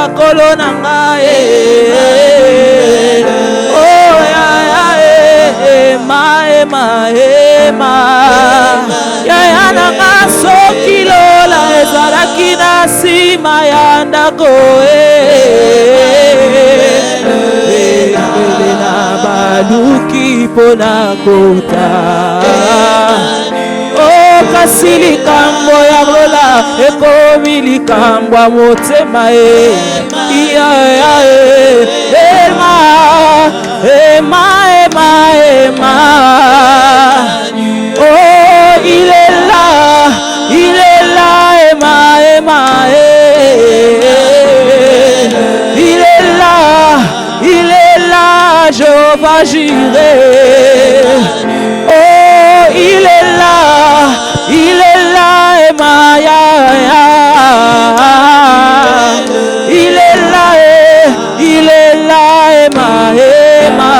kolo na ngai oh ya ema ya nanga soki lola ezalaki na nsima ya ndako na baluki mpona kota kasi likambo ya lola ekomi likambo ya motema ema oh il est là ema il est là Jéhovah Jireh oh il est là ema il est là ema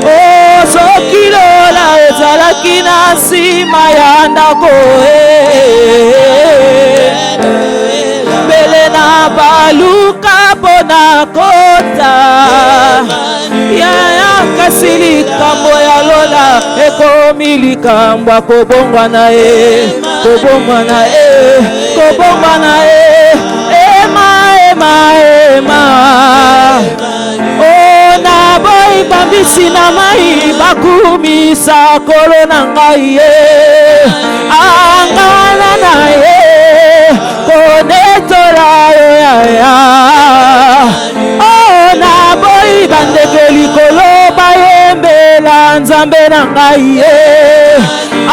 oh soki lola ezalaki na nsima ya ndako mbele na baluka mpona kota ya kasi likambo ya lola ekomi likambo ya kobongwa na ye ema oh na boyi bambisi na mai bakumisa kolo na ngai ye angana na ye konetola yo ya oh na boyi bandeke likolo bayembela nzambe na ngai ye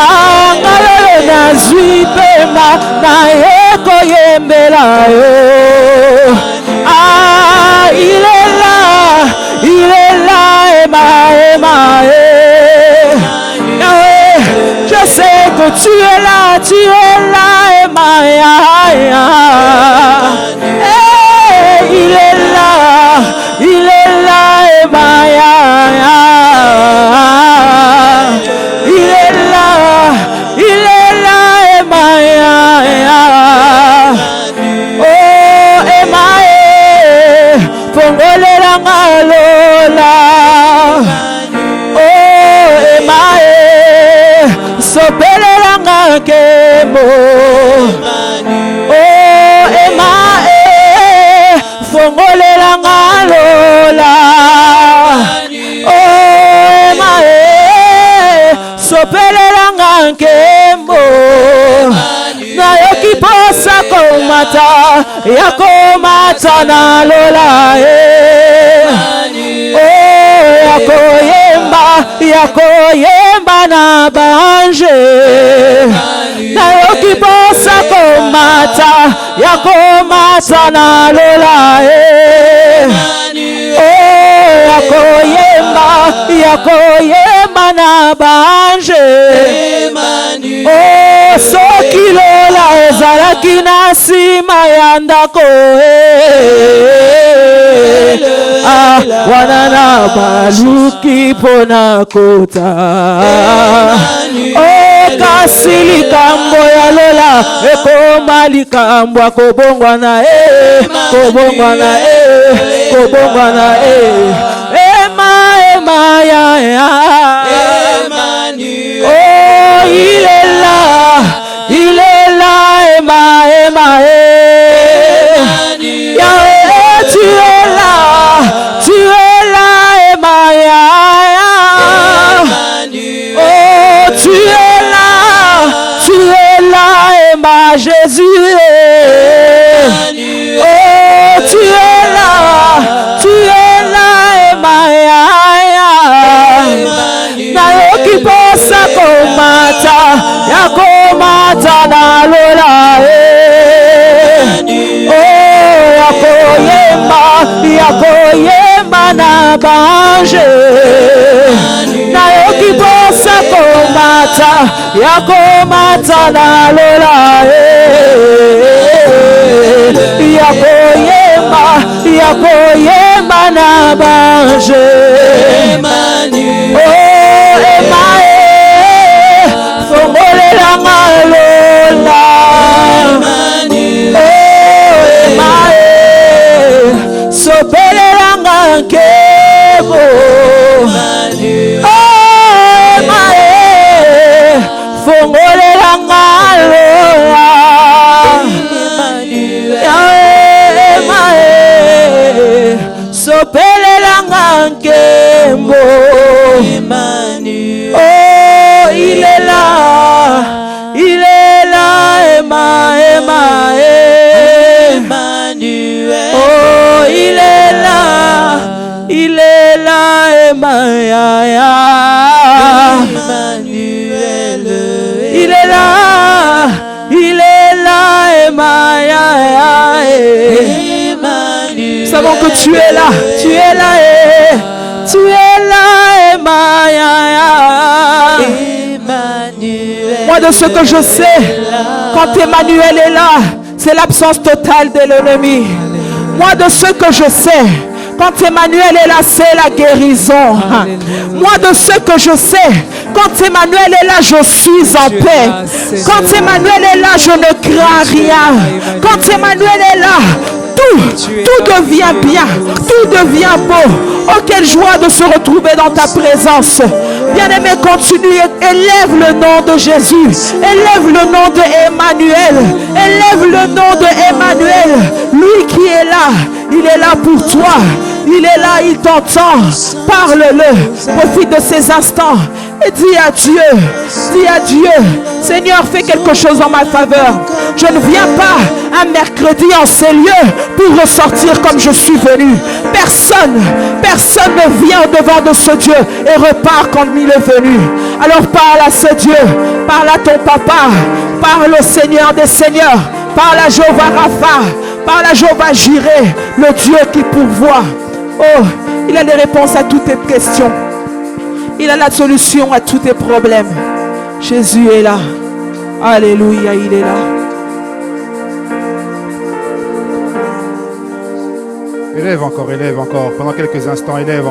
angalelo nazwi pema na ye koyembela yo il est là ema je sais que tu es là ema il est là ema il est là ema oh ema fongolela ngalola oh ema sopelela ngakemo oh ema fongolela ngalola oh ema sopelela ngakemo nayoki posa komata yakomata na lola yakoyemba na banje nayoki posa komata yakomata na lola yakoyemba na banje oh soki lola ezalaki na nsima ya ndako wana na baluki mpona kota oh kasi likambo ya lola ekoma likambo ya kobongwa na ema ya oh il est là ema Yahweh tu es là ema oh tu es là ema Jésus oh tu es là ema nayoki posa komata yakomata na lola yakoyemba na banje nayoki posa komata yakomata na lola yakoyemba na banje oh ema fongolela ngalola oh ema nkebo. Oh, mae, fongolela ngaloa. Yahweh, mae, sopelela nkebo. Oh, il est là, Emmanuel. Oh, il est là, Emmanuel. Il est là, Emmanuel. Nous savons que tu es là, tu es là, Emmanuel. Moi, de ce que je sais, quand Emmanuel est là, c'est l'absence totale de l'ennemi. Moi, de ce que je sais, quand Emmanuel est là, c'est la guérison. Moi, de ce que je sais, quand Emmanuel est là, je suis en paix. Quand Emmanuel est là, je ne crains rien. Quand Emmanuel est là, tout devient bien, tout devient beau. Oh, quelle joie de se retrouver dans ta présence. Bien-aimé, continue, élève le nom de Jésus, élève le nom de Emmanuel, élève le nom de Emmanuel. Lui qui est là, il est là pour toi, il est là, il t'entend. Parle-le, profite de ces instants et dis à Dieu, Seigneur, fais quelque chose en ma faveur. Je ne viens pas un mercredi en ces lieux pour ressortir comme je suis venu. Personne ne vient au-devant de ce Dieu et repart comme il est venu. Alors parle à ce Dieu, parle à ton papa, parle au Seigneur des Seigneurs, parle à Jéhovah Rapha, parle à Jéhovah Jireh, le Dieu qui pourvoit. Oh, il a les réponses à toutes tes questions. Il a la solution à tous tes problèmes. Jésus est là. Alléluia, il est là. Élève encore. Pendant quelques instants, élève.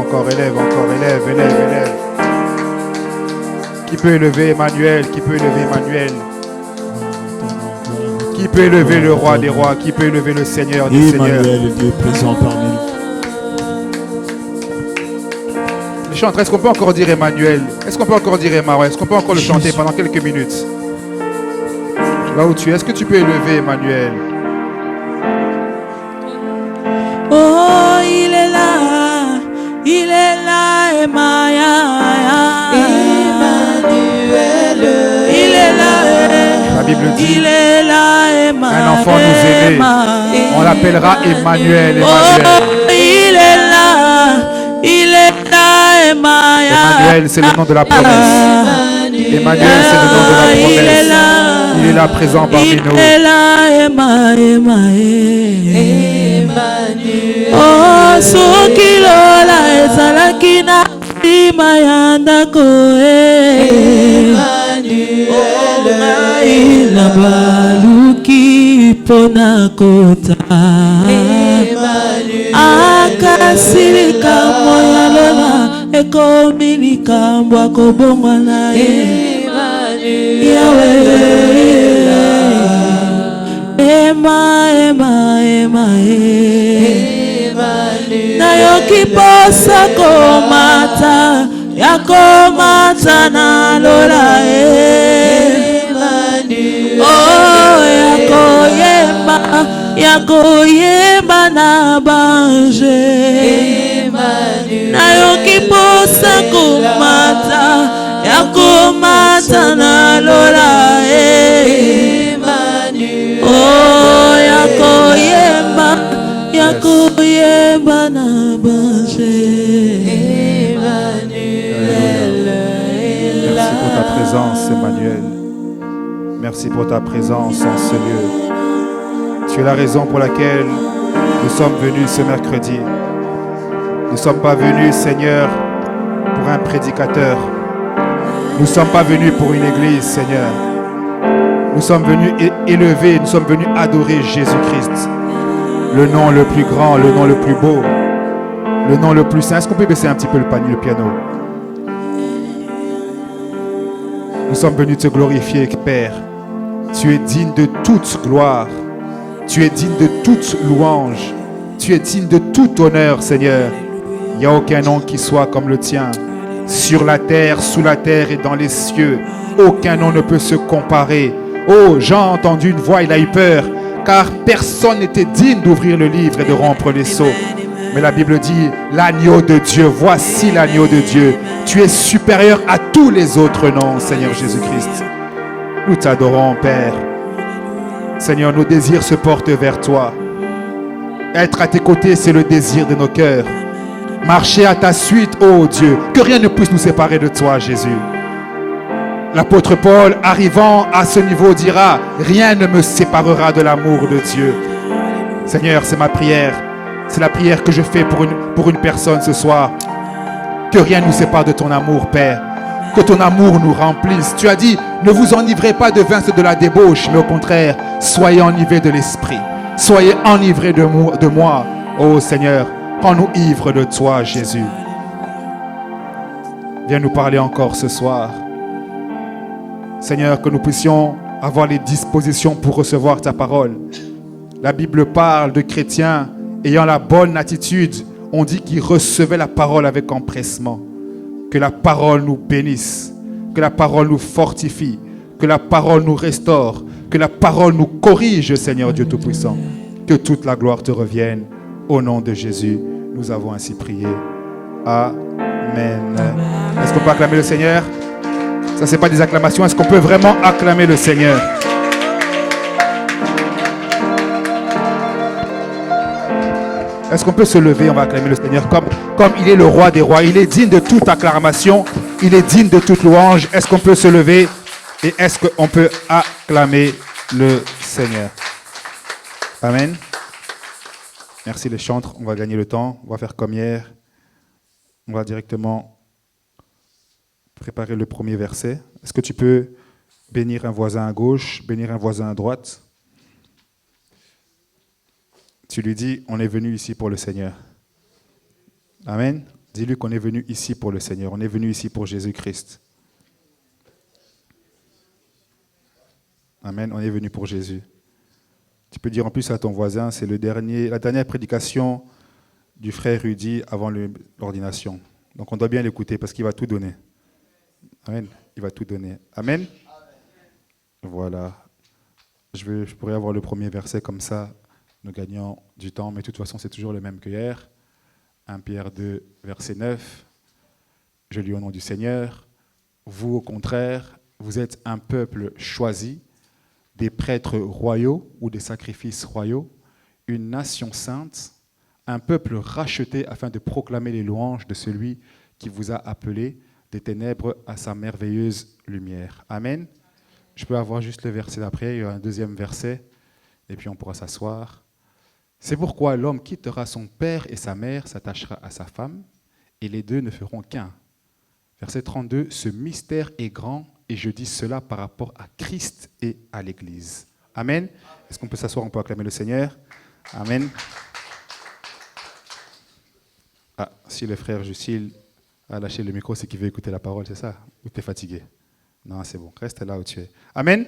Qui peut élever Emmanuel? Qui peut élever le roi des rois? Qui peut élever le Seigneur des seigneurs? Emmanuel est Dieu présent parmi nous. Les chantres, est-ce qu'on peut encore dire Emmanuel? Est-ce qu'on peut encore dire Emmanuel? Est-ce qu'on peut encore le chanter pendant quelques minutes? Là où tu es, est-ce que tu peux élever Emmanuel? Oh, il est là, Emmanuel. Il est là, La Bible dit, il est là, Emmanuel. un enfant nous est né, on l'appellera Emmanuel. Oh, il est là, Emmanuel. Emmanuel, c'est le nom de la promesse. Emmanuel, c'est le nom de la promesse. Il est là présent parmi nous. Il est là, Emmanuel. Oh, sokilola ezalaki na nsima ya ndako na baluki mpona kota akasi likambo ya lola ekomi likambo akobongwa na ye yawe ema nayoki posa komata yakomata na lola oh yakoyemba na bange nayoki posa komata yakomata na lola oh yakoyemba na bange. Merci pour ta présence, Emmanuel. Merci pour ta présence en ce lieu. Tu es la raison pour laquelle nous sommes venus ce mercredi. Nous ne sommes pas venus, Seigneur, pour un prédicateur. Nous ne sommes pas venus pour une église, Seigneur. Nous sommes venus élever, nous sommes venus adorer Jésus-Christ. Le nom le plus grand, le nom le plus beau, le nom le plus saint. Est-ce qu'on peut baisser un petit peu le piano? Nous sommes venus te glorifier, Père. Tu es digne de toute gloire. Tu es digne de toute louange. Tu es digne de tout honneur, Seigneur. Il n'y a aucun nom qui soit comme le tien. Sur la terre, sous la terre et dans les cieux, aucun nom ne peut se comparer. Oh, Jean a entendu une voix, il a eu peur, car personne n'était digne d'ouvrir le livre et de rompre les sceaux. Mais la Bible dit, l'agneau de Dieu, voici l'agneau de Dieu. Tu es supérieur à tous les autres noms, Seigneur Jésus-Christ. Nous t'adorons, Père. Seigneur, nos désirs se portent vers toi. Être à tes côtés, c'est le désir de nos cœurs. Marcher à ta suite, ô Dieu, que rien ne puisse nous séparer de toi, Jésus. L'apôtre Paul, arrivant à ce niveau, dira, rien ne me séparera de l'amour de Dieu. Seigneur, c'est ma prière. C'est la prière que je fais pour une personne ce soir. Que rien ne nous sépare de ton amour, Père. Que ton amour nous remplisse. Tu as dit, ne vous enivrez pas de vin, c'est de la débauche, mais au contraire, soyez enivrés de l'esprit. Soyez enivrés de moi. Oh Seigneur, rends-nous ivres de toi, Jésus. Viens nous parler encore ce soir. Seigneur, que nous puissions avoir les dispositions pour recevoir ta parole. La Bible parle de chrétiens ayant la bonne attitude. On dit qu'ils recevaient la parole avec empressement. Que la parole nous bénisse, que la parole nous fortifie, que la parole nous restaure, que la parole nous corrige, Seigneur Dieu Tout-Puissant. Que toute la gloire te revienne. Au nom de Jésus, nous avons ainsi prié. Amen. Est-ce qu'on peut acclamer le Seigneur? Ça, ce n'est pas des acclamations. Est-ce qu'on peut vraiment acclamer le Seigneur? Est-ce qu'on peut se lever? On va acclamer le Seigneur comme il est le roi des rois. Il est digne de toute acclamation. Il est digne de toute louange. Est-ce qu'on peut se lever? Et est-ce qu'on peut acclamer le Seigneur? Amen. Merci les chantres. On va gagner le temps. On va faire comme hier. On va directement préparer le premier verset. Est-ce que tu peux bénir un voisin à gauche, bénir un voisin à droite? Tu lui dis, on est venu ici pour le Seigneur. Amen. Dis-lui qu'on est venu ici pour le Seigneur. On est venu ici pour Jésus-Christ. Amen. On est venu pour Jésus. Tu peux dire en plus à ton voisin, c'est la dernière prédication du frère Rudy avant l'ordination. Donc on doit bien l'écouter parce qu'il va tout donner. Amen. Il va tout donner. Amen. Voilà. Je pourrais avoir le premier verset comme ça. Nous gagnons du temps, mais de toute façon, c'est toujours le même que hier. 1 Pierre 2, verset 9. Je lis au nom du Seigneur. Vous, au contraire, vous êtes un peuple choisi, des prêtres royaux ou des sacrifices royaux, une nation sainte, un peuple racheté afin de proclamer les louanges de celui qui vous a appelé des ténèbres à sa merveilleuse lumière. Amen. Je peux avoir juste le verset d'après, il y a un deuxième verset, et puis on pourra s'asseoir. C'est pourquoi l'homme quittera son père et sa mère, s'attachera à sa femme, et les deux ne feront qu'un. Verset 32, ce mystère est grand, et je dis cela par rapport à Christ et à l'Église. Amen. Est-ce qu'on peut s'asseoir, on peut acclamer le Seigneur? Amen. Ah, si le frère Jusil a lâché le micro, c'est qu'il veut écouter la parole, c'est ça? Ou tu es fatigué? Non, c'est bon, reste là où tu es. Amen.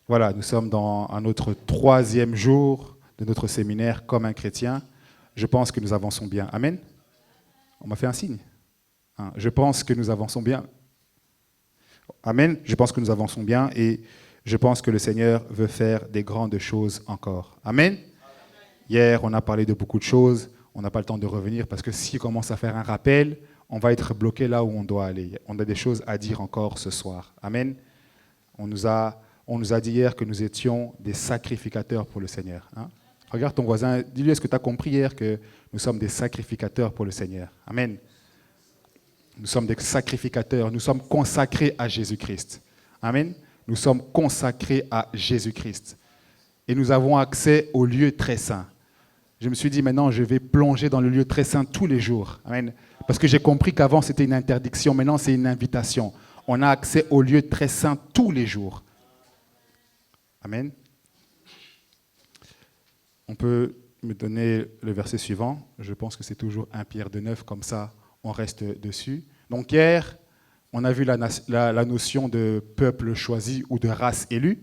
Voilà, nous sommes dans un autre 3e jour de notre séminaire comme un chrétien. Je pense que nous avançons bien. Amen. On m'a fait un signe. Je pense que nous avançons bien. Amen. Je pense que nous avançons bien et je pense que le Seigneur veut faire des grandes choses encore. Amen. Hier, on a parlé de beaucoup de choses. On n'a pas le temps de revenir parce que si on commence à faire un rappel, on va être bloqué là où on doit aller. On a des choses à dire encore ce soir. Amen. On nous a dit hier que nous étions des sacrificateurs pour le Seigneur. Regarde ton voisin, dis-lui, est-ce que tu as compris hier que nous sommes des sacrificateurs pour le Seigneur? Amen. Nous sommes des sacrificateurs, nous sommes consacrés à Jésus-Christ. Amen. Nous sommes consacrés à Jésus-Christ. Et nous avons accès au lieu très saint. Je me suis dit, maintenant, je vais plonger dans le lieu très saint tous les jours. Amen. Parce que j'ai compris qu'avant, c'était une interdiction. Maintenant, c'est une invitation. On a accès au lieu très saint tous les jours. Amen. On peut me donner le verset suivant. Je pense que c'est toujours 1 Pierre 2, 9, comme ça, on reste dessus. Donc hier, on a vu la notion de peuple choisi ou de race élue.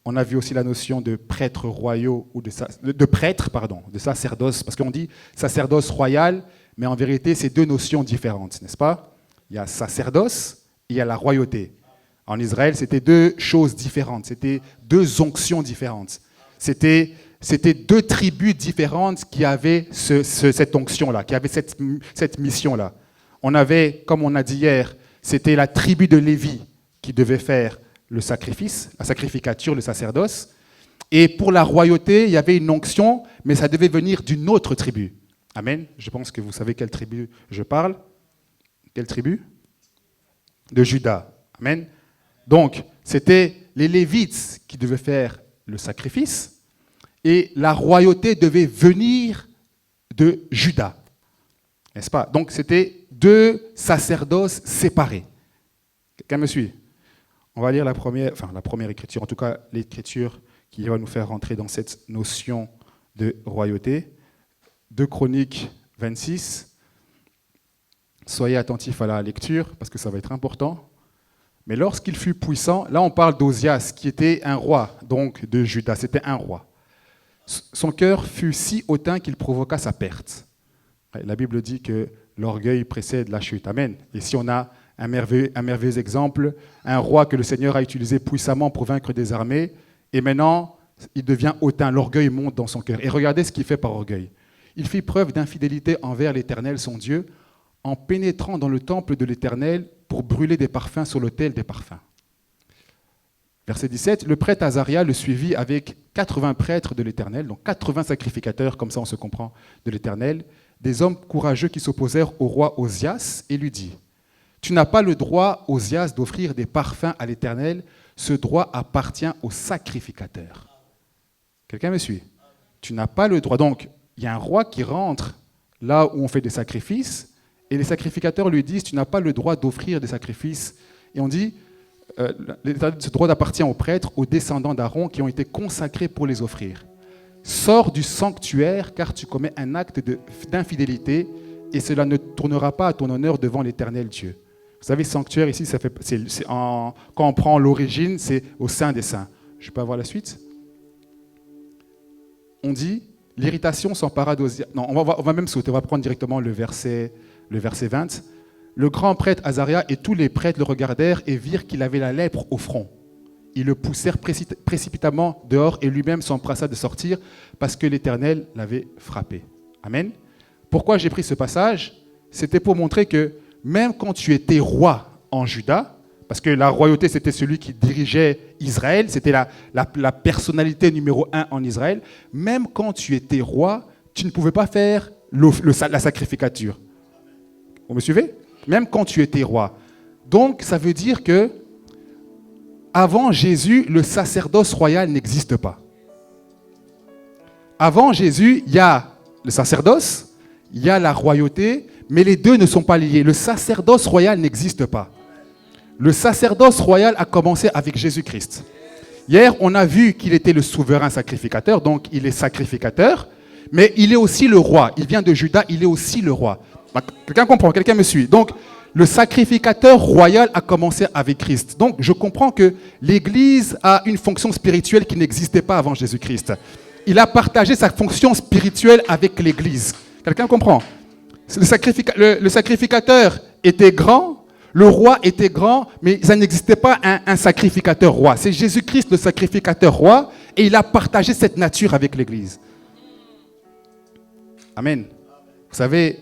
On a vu aussi la notion de prêtres royaux ou de sacerdoce, parce qu'on dit sacerdoce royal, Mais en vérité, c'est deux notions différentes, n'est-ce pas? Il y a sacerdoce et il y a la royauté. En Israël, c'était deux choses différentes, c'était deux onctions différentes. C'était deux tribus différentes qui avaient cette onction-là, qui avaient cette mission-là. On avait, comme on a dit hier, c'était la tribu de Lévi qui devait faire le sacrifice, la sacrificature, le sacerdoce. Et pour la royauté, il y avait une onction, mais ça devait venir d'une autre tribu. Amen. Je pense que vous savez quelle tribu je parle. Quelle tribu? De Juda. Amen. Donc, c'était les Lévites qui devaient faire le sacrifice et la royauté devait venir de Juda. N'est-ce pas? Donc, c'était deux sacerdoces séparés. Quelqu'un me suit? On va lire la première écriture, en tout cas l'écriture qui va nous faire rentrer dans cette notion de royauté. 2 Chroniques 26. Soyez attentifs à la lecture parce que ça va être important. Mais lorsqu'il fut puissant, là on parle d'Ozias qui était un roi, donc de Juda, c'était un roi. Son cœur fut si hautain qu'il provoqua sa perte. La Bible dit que l'orgueil précède la chute. Amen. Et si on a un merveilleux exemple, un roi que le Seigneur a utilisé puissamment pour vaincre des armées, et maintenant il devient hautain, l'orgueil monte dans son cœur. Et regardez ce qu'il fait par orgueil. Il fit preuve d'infidélité envers l'Éternel, son Dieu, en pénétrant dans le temple de l'Éternel pour brûler des parfums sur l'autel des parfums. Verset 17, le prêtre Azaria le suivit avec 80 prêtres de l'Éternel, donc 80 sacrificateurs, comme ça on se comprend, de l'Éternel, des hommes courageux qui s'opposèrent au roi Ozias et lui dit, « Tu n'as pas le droit, Ozias, d'offrir des parfums à l'Éternel, ce droit appartient aux sacrificateurs. » Quelqu'un me suit? Tu n'as pas le droit. Donc, il y a un roi qui rentre là où on fait des sacrifices, et les sacrificateurs lui disent, tu n'as pas le droit d'offrir des sacrifices. Et on dit, ce droit appartient aux prêtres, aux descendants d'Aaron qui ont été consacrés pour les offrir. Sors du sanctuaire car tu commets un acte d'infidélité et cela ne tournera pas à ton honneur devant l'Éternel Dieu. Vous savez, sanctuaire ici, quand on prend l'origine, c'est au sein des saints. Je peux avoir la suite? On dit, l'irritation s'empara d'Ozias. Non, on va même sauter, on va prendre directement le verset 20. Le grand prêtre Azaria et tous les prêtres le regardèrent et virent qu'il avait la lèpre au front. Ils le poussèrent précipitamment dehors et lui-même s'empressa de sortir parce que l'Éternel l'avait frappé. Amen. Pourquoi j'ai pris ce passage? C'était pour montrer que même quand tu étais roi en Juda, parce que la royauté c'était celui qui dirigeait Israël, c'était la personnalité numéro 1 en Israël, même quand tu étais roi, tu ne pouvais pas faire la sacrificature. Vous me suivez? Même quand tu étais roi. Donc, ça veut dire que avant Jésus, le sacerdoce royal n'existe pas. Avant Jésus, il y a le sacerdoce, il y a la royauté, mais les deux ne sont pas liés. Le sacerdoce royal n'existe pas. Le sacerdoce royal a commencé avec Jésus-Christ. Hier, on a vu qu'il était le souverain sacrificateur, donc il est sacrificateur, mais il est aussi le roi. Il vient de Juda, il est aussi le roi. Quelqu'un comprend? Quelqu'un me suit? Donc, le sacrificateur royal a commencé avec Christ. Donc, je comprends que l'Église a une fonction spirituelle qui n'existait pas avant Jésus-Christ. Il a partagé sa fonction spirituelle avec l'Église. Quelqu'un comprend? Le sacrificateur était grand, le roi était grand, mais ça n'existait pas un sacrificateur roi. C'est Jésus-Christ le sacrificateur roi, et il a partagé cette nature avec l'Église. Amen. Vous savez,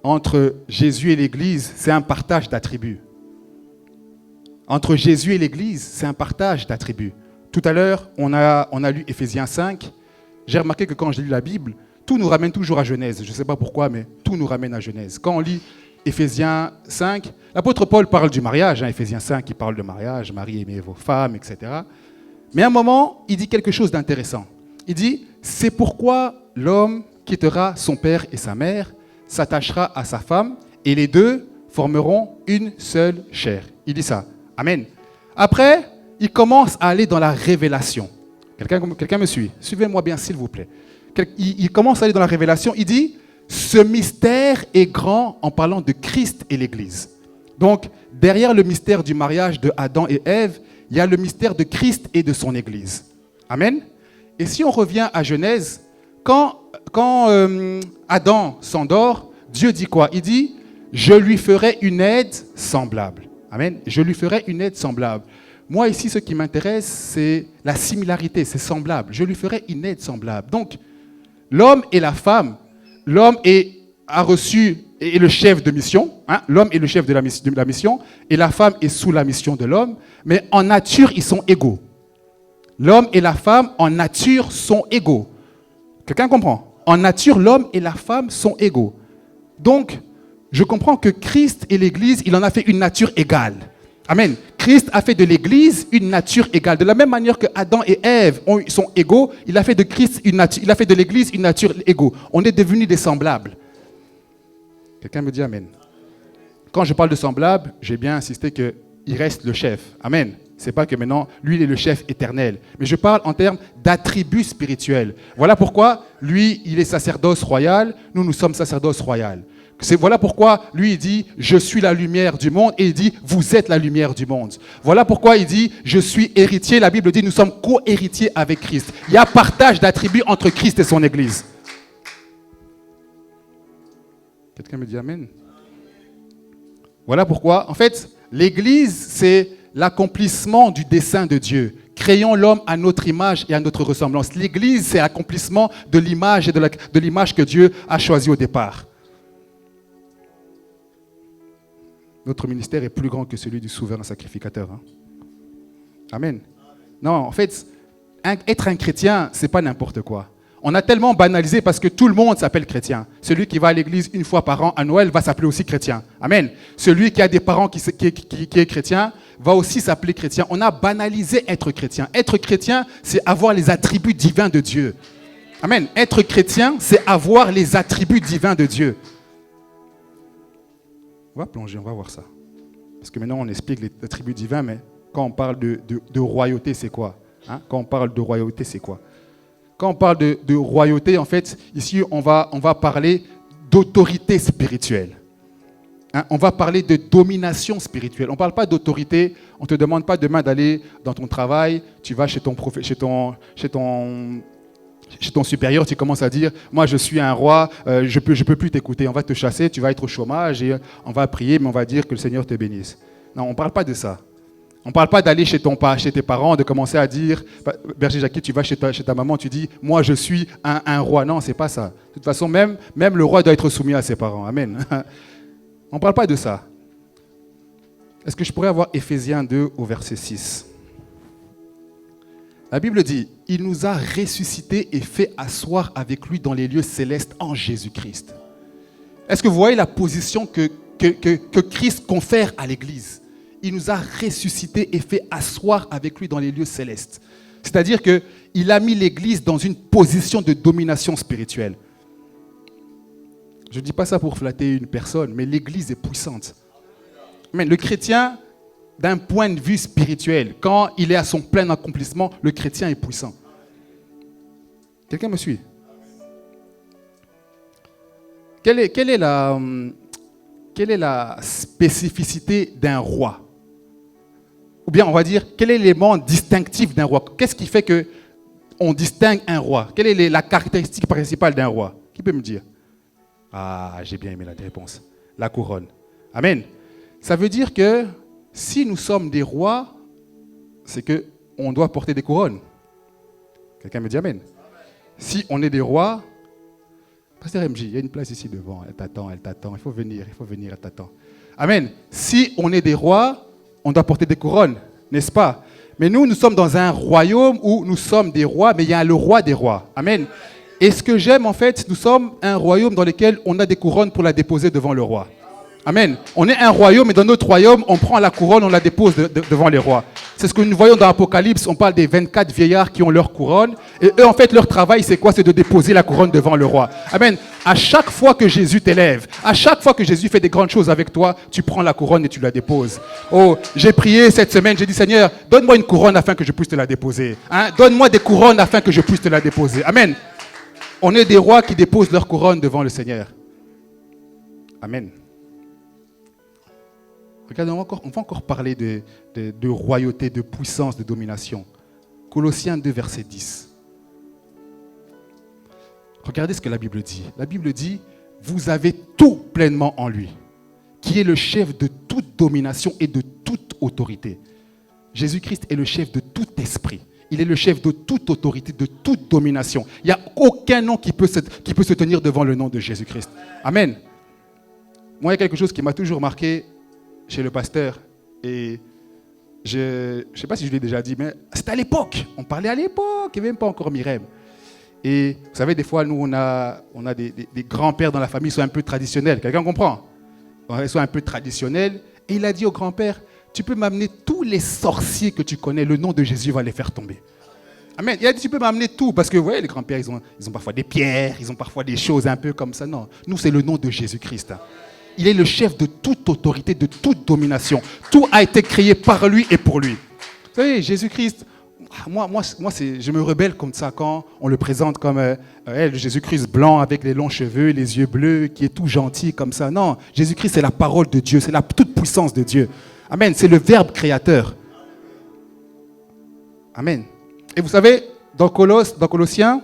entre Jésus et l'Église, c'est un partage d'attributs. Entre Jésus et l'Église, c'est un partage d'attributs. Tout à l'heure, on a lu Éphésiens 5. J'ai remarqué que quand je lis la Bible, tout nous ramène toujours à Genèse. Je ne sais pas pourquoi, mais tout nous ramène à Genèse. Quand on lit Éphésiens 5, l'apôtre Paul parle du mariage. Éphésiens 5, il parle de mariage, Marie aimez vos femmes, etc. Mais à un moment, il dit quelque chose d'intéressant. Il dit, c'est pourquoi l'homme quittera son père et sa mère, s'attachera à sa femme, et les deux formeront une seule chair. Il dit ça. Amen. Après, il commence à aller dans la révélation. Quelqu'un me suit? Suivez-moi bien, s'il vous plaît. Il commence à aller dans la révélation. Il dit, ce mystère est grand en parlant de Christ et l'Église. Donc, derrière le mystère du mariage de Adam et Ève, il y a le mystère de Christ et de son Église. Amen. Et si on revient à Genèse, quand Adam s'endort, Dieu dit quoi? Il dit, je lui ferai une aide semblable. Amen. Je lui ferai une aide semblable. Moi, ici, ce qui m'intéresse, c'est la similarité, c'est semblable. Je lui ferai une aide semblable. Donc, l'homme et la femme, l'homme a reçu, est le chef de mission, hein? L'homme est le chef de la mission, et la femme est sous la mission de l'homme, mais en nature, ils sont égaux. L'homme et la femme, en nature, sont égaux. Quelqu'un comprend? En nature, l'homme et la femme sont égaux. Donc, je comprends que Christ et l'Église, il en a fait une nature égale. Amen. Christ a fait de l'Église une nature égale. De la même manière que Adam et Ève sont égaux, il a fait de l'Église une nature égale. On est devenus des semblables. Quelqu'un me dit Amen. Quand je parle de semblable, j'ai bien insisté qu'il reste le chef. Amen. C'est pas que maintenant, lui, il est le chef éternel. Mais je parle en termes d'attributs spirituels. Voilà pourquoi, lui, il est sacerdoce royal, nous sommes sacerdoce royal. Voilà pourquoi lui il dit je suis la lumière du monde et il dit vous êtes la lumière du monde. Voilà pourquoi il dit je suis héritier. La Bible dit nous sommes co-héritiers avec Christ. Il y a partage d'attributs entre Christ et son Église. Quelqu'un me dit Amen. Voilà pourquoi en fait l'Église c'est l'accomplissement du dessein de Dieu. Créons l'homme à notre image et à notre ressemblance. L'Église c'est l'accomplissement de l'image et de l'image que Dieu a choisie au départ. Notre ministère est plus grand que celui du souverain sacrificateur. Hein? Amen. Non, en fait, être un chrétien, ce n'est pas n'importe quoi. On a tellement banalisé parce que tout le monde s'appelle chrétien. Celui qui va à l'église une fois par an à Noël va s'appeler aussi chrétien. Amen. Celui qui a des parents qui est chrétien va aussi s'appeler chrétien. On a banalisé être chrétien. Être chrétien, c'est avoir les attributs divins de Dieu. Amen. Être chrétien, c'est avoir les attributs divins de Dieu. On va plonger, on va voir ça. Parce que maintenant, on explique les attributs divins, mais quand on parle de royauté, c'est quoi? Hein? Quand on parle de royauté, c'est quoi? Quand on parle de royauté, en fait, ici, on va parler d'autorité spirituelle. Hein? On va parler de domination spirituelle. On ne parle pas d'autorité. On ne te demande pas demain d'aller dans ton travail. Tu vas chez ton supérieur, tu commences à dire « Moi, je suis un roi, je peux plus t'écouter. On va te chasser, tu vas être au chômage et on va prier, mais on va dire que le Seigneur te bénisse. » Non, on ne parle pas de ça. On ne parle pas d'aller chez tes parents, de commencer à dire « Berger Jackie, tu vas chez ta maman, tu dis « Moi, je suis un roi. » Non, ce n'est pas ça. De toute façon, même le roi doit être soumis à ses parents. Amen. On ne parle pas de ça. Est-ce que je pourrais avoir Éphésiens 2 au verset 6 ? La Bible dit, il nous a ressuscités et fait asseoir avec lui dans les lieux célestes en Jésus-Christ. Est-ce que vous voyez la position que Christ confère à l'Église? Il nous a ressuscités et fait asseoir avec lui dans les lieux célestes. C'est-à-dire qu'il a mis l'Église dans une position de domination spirituelle. Je ne dis pas ça pour flatter une personne, mais l'Église est puissante. Mais le chrétien, d'un point de vue spirituel, quand il est à son plein accomplissement, le chrétien est puissant. Quelqu'un me suit? Quelle est la spécificité d'un roi? Ou bien on va dire, quel est l'élément distinctif d'un roi? Qu'est-ce qui fait qu'on distingue un roi? Quelle est la caractéristique principale d'un roi? Qui peut me dire? Ah, j'ai bien aimé la réponse. La couronne. Amen. Ça veut dire que si nous sommes des rois, c'est qu'on doit porter des couronnes. Quelqu'un me dit Amen. Si on est des rois, Pasteur MJ, il y a une place ici devant, elle t'attend, il faut venir, elle t'attend. Amen. Si on est des rois, on doit porter des couronnes, n'est-ce pas? Mais nous sommes dans un royaume où nous sommes des rois, mais il y a le roi des rois. Amen. Et ce que j'aime en fait, nous sommes un royaume dans lequel on a des couronnes pour la déposer devant le roi. Amen. On est un royaume et dans notre royaume, on prend la couronne, on la dépose devant les rois. C'est ce que nous voyons dans l'Apocalypse. On parle des 24 vieillards qui ont leur couronne. Et eux, en fait, leur travail, c'est quoi? C'est de déposer la couronne devant le roi. Amen. À chaque fois que Jésus t'élève, à chaque fois que Jésus fait des grandes choses avec toi, tu prends la couronne et tu la déposes. Oh, j'ai prié cette semaine, j'ai dit, Seigneur, donne-moi une couronne afin que je puisse te la déposer. Hein? Donne-moi des couronnes afin que je puisse te la déposer. Amen. On est des rois qui déposent leur couronne devant le Seigneur. Amen. Regardez, on va encore parler de royauté, de puissance, de domination. Colossiens 2, verset 10. Regardez ce que la Bible dit. La Bible dit, vous avez tout pleinement en lui, qui est le chef de toute domination et de toute autorité. Jésus-Christ est le chef de tout esprit. Il est le chef de toute autorité, de toute domination. Il n'y a aucun nom qui peut se tenir devant le nom de Jésus-Christ. Amen. Moi, il y a quelque chose qui m'a toujours marqué chez le pasteur. Et je ne sais pas si je l'ai déjà dit, mais c'était à l'époque. On parlait à l'époque, il n'y avait même pas encore Myrem. Et vous savez, des fois, nous, on a des grands-pères dans la famille qui sont un peu traditionnels. Quelqu'un comprend? Ils sont un peu traditionnels. Et il a dit au grand-père, tu peux m'amener tous les sorciers que tu connais, le nom de Jésus va les faire tomber. Amen. Il a dit, tu peux m'amener tout, parce que vous voyez, les grands-pères, ils ont parfois des pierres, ils ont parfois des choses un peu comme ça. Non, nous, c'est le nom de Jésus-Christ. Il est le chef de toute autorité, de toute domination. Tout a été créé par lui et pour lui. Vous savez, Jésus-Christ, moi je me rebelle comme ça quand on le présente comme le Jésus-Christ blanc avec les longs cheveux, les yeux bleus, qui est tout gentil comme ça. Non, Jésus-Christ, c'est la parole de Dieu, c'est la toute puissance de Dieu. Amen, c'est le Verbe créateur. Amen. Et vous savez, dans Colossiens,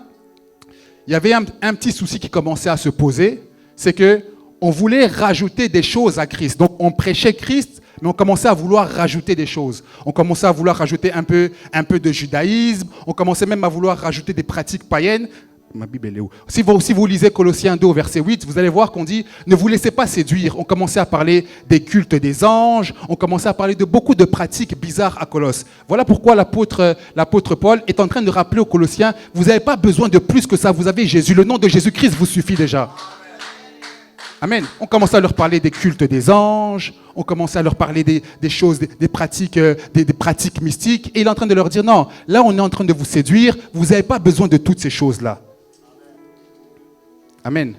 il y avait un petit souci qui commençait à se poser, c'est qu'on voulait rajouter des choses à Christ. Donc on prêchait Christ, mais on commençait à vouloir rajouter des choses. On commençait à vouloir rajouter un peu de judaïsme, on commençait même à vouloir rajouter des pratiques païennes. Ma Bible, elle est où? Si vous lisez Colossiens 2 au verset 8, vous allez voir qu'on dit « Ne vous laissez pas séduire ». On commençait à parler des cultes des anges, on commençait à parler de beaucoup de pratiques bizarres à Colosse. Voilà pourquoi l'apôtre Paul est en train de rappeler aux Colossiens « Vous n'avez pas besoin de plus que ça, vous avez Jésus. Le nom de Jésus-Christ vous suffit déjà. » Amen. On commençait à leur parler des cultes des anges, on commençait à leur parler des choses, des pratiques mystiques. Et il est en train de leur dire « Non, là on est en train de vous séduire, vous n'avez pas besoin de toutes ces choses-là. » Amen.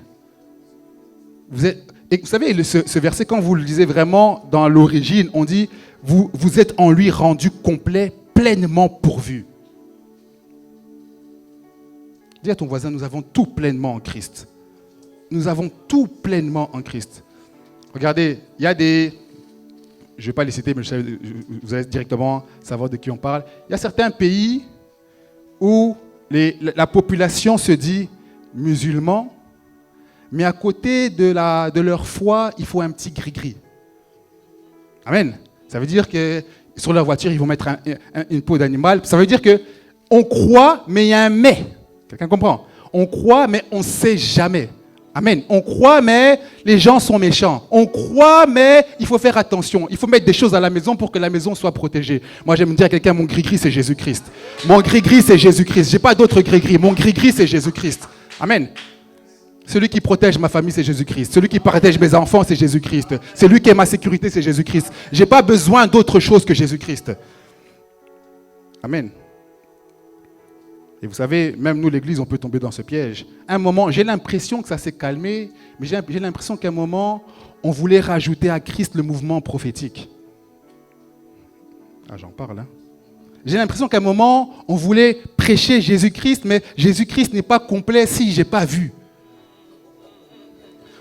Et vous savez, ce verset, quand vous le lisez vraiment dans l'origine, on dit « Vous êtes en lui rendu complet, pleinement pourvu. » Dis à ton voisin, nous avons tout pleinement en Christ. Nous avons tout pleinement en Christ. Regardez, il y a des... Je ne vais pas les citer, mais vous allez directement savoir de qui on parle. Il y a certains pays où la population se dit musulman, mais à côté de leur foi, il faut un petit gris-gris. Amen. Ça veut dire que sur leur voiture, ils vont mettre une peau d'animal. Ça veut dire qu'on croit, mais il y a un mais. Quelqu'un comprend? On croit, mais on ne sait jamais. Amen. On croit, mais les gens sont méchants. On croit, mais il faut faire attention. Il faut mettre des choses à la maison pour que la maison soit protégée. Moi, j'aime dire à quelqu'un, mon gris-gris, c'est Jésus-Christ. Mon gris-gris, c'est Jésus-Christ. Je n'ai pas d'autre gris-gris. Mon gris-gris, c'est Jésus-Christ. Amen. Celui qui protège ma famille, c'est Jésus-Christ. Celui qui protège mes enfants, c'est Jésus-Christ. Celui qui est ma sécurité, c'est Jésus-Christ. Je n'ai pas besoin d'autre chose que Jésus-Christ. Amen. Et vous savez, même nous, l'Église, on peut tomber dans ce piège. À un moment, j'ai l'impression que ça s'est calmé, mais j'ai l'impression qu'à un moment, on voulait rajouter à Christ le mouvement prophétique. Ah, j'en parle, hein. J'ai l'impression qu'à un moment, on voulait prêcher Jésus-Christ, mais Jésus-Christ n'est pas complet si je n'ai pas vu.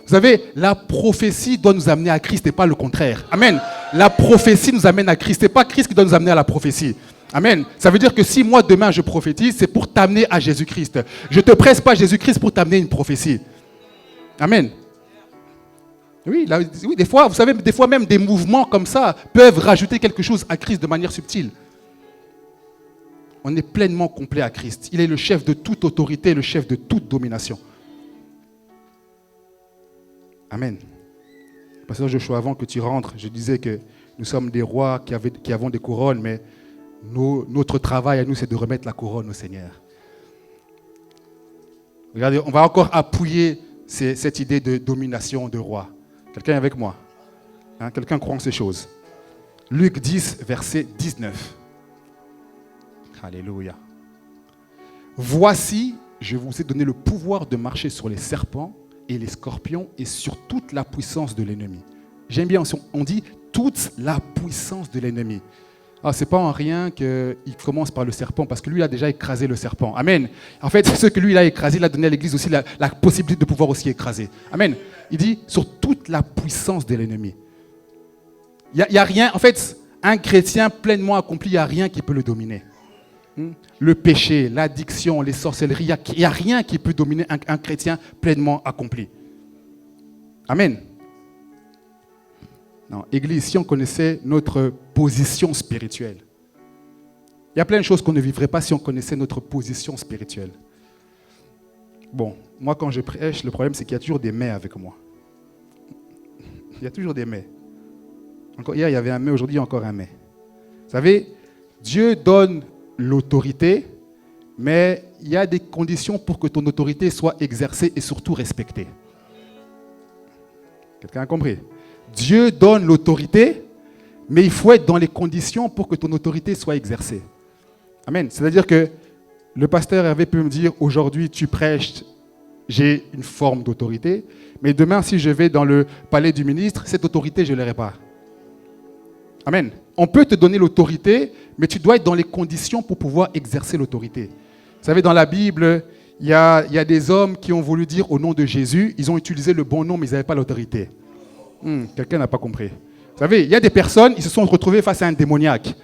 Vous savez, la prophétie doit nous amener à Christ et pas le contraire. Amen. La prophétie nous amène à Christ et pas Christ qui doit nous amener à la prophétie. Amen. Ça veut dire que si moi demain je prophétise, c'est pour t'amener à Jésus-Christ. Je ne te presse pas Jésus-Christ pour t'amener une prophétie. Amen. Oui, des fois, vous savez, des fois même des mouvements comme ça peuvent rajouter quelque chose à Christ de manière subtile. On est pleinement complet à Christ. Il est le chef de toute autorité, le chef de toute domination. Amen. Pasteur Joshua, avant que tu rentres, je disais que nous sommes des rois qui avons des couronnes, mais notre travail à nous, c'est de remettre la couronne au Seigneur. Regardez, on va encore appuyer cette idée de domination de roi. Quelqu'un est avec moi? Hein? Quelqu'un croit en ces choses? Luc 10, verset 19. Alléluia. Voici, je vous ai donné le pouvoir de marcher sur les serpents et les scorpions et sur toute la puissance de l'ennemi. J'aime bien, on dit toute la puissance de l'ennemi. Ah, ce n'est pas en rien qu'il commence par le serpent, parce que lui, il a déjà écrasé le serpent. Amen. En fait, ce que lui, il a écrasé, il a donné à l'Église aussi la possibilité de pouvoir aussi écraser. Amen. Il dit sur toute la puissance de l'ennemi. Il y a rien, en fait, un chrétien pleinement accompli, il n'y a rien qui peut le dominer. Le péché, l'addiction, les sorcelleries, il n'y a rien qui peut dominer un chrétien pleinement accompli. Amen. Non, Église, si on connaissait notre position spirituelle, il y a plein de choses qu'on ne vivrait pas si on connaissait notre position spirituelle. Bon, moi quand je prêche, le problème c'est qu'il y a toujours des mais avec moi. Il y a toujours des mais. Encore hier, il y avait un mais, aujourd'hui, il y a encore un mais. Vous savez, Dieu donne l'autorité, mais il y a des conditions pour que ton autorité soit exercée et surtout respectée. Quelqu'un a compris? Dieu donne l'autorité, mais il faut être dans les conditions pour que ton autorité soit exercée. Amen. C'est-à-dire que le pasteur Hervé peut me dire, aujourd'hui tu prêches, j'ai une forme d'autorité, mais demain si je vais dans le palais du ministre, cette autorité je ne l'aurai pas. Amen. On peut te donner l'autorité, mais tu dois être dans les conditions pour pouvoir exercer l'autorité. Vous savez, dans la Bible, il y a des hommes qui ont voulu dire au nom de Jésus, ils ont utilisé le bon nom, mais ils n'avaient pas l'autorité. Quelqu'un n'a pas compris. Vous savez, il y a des personnes, ils se sont retrouvés face à un démoniaque.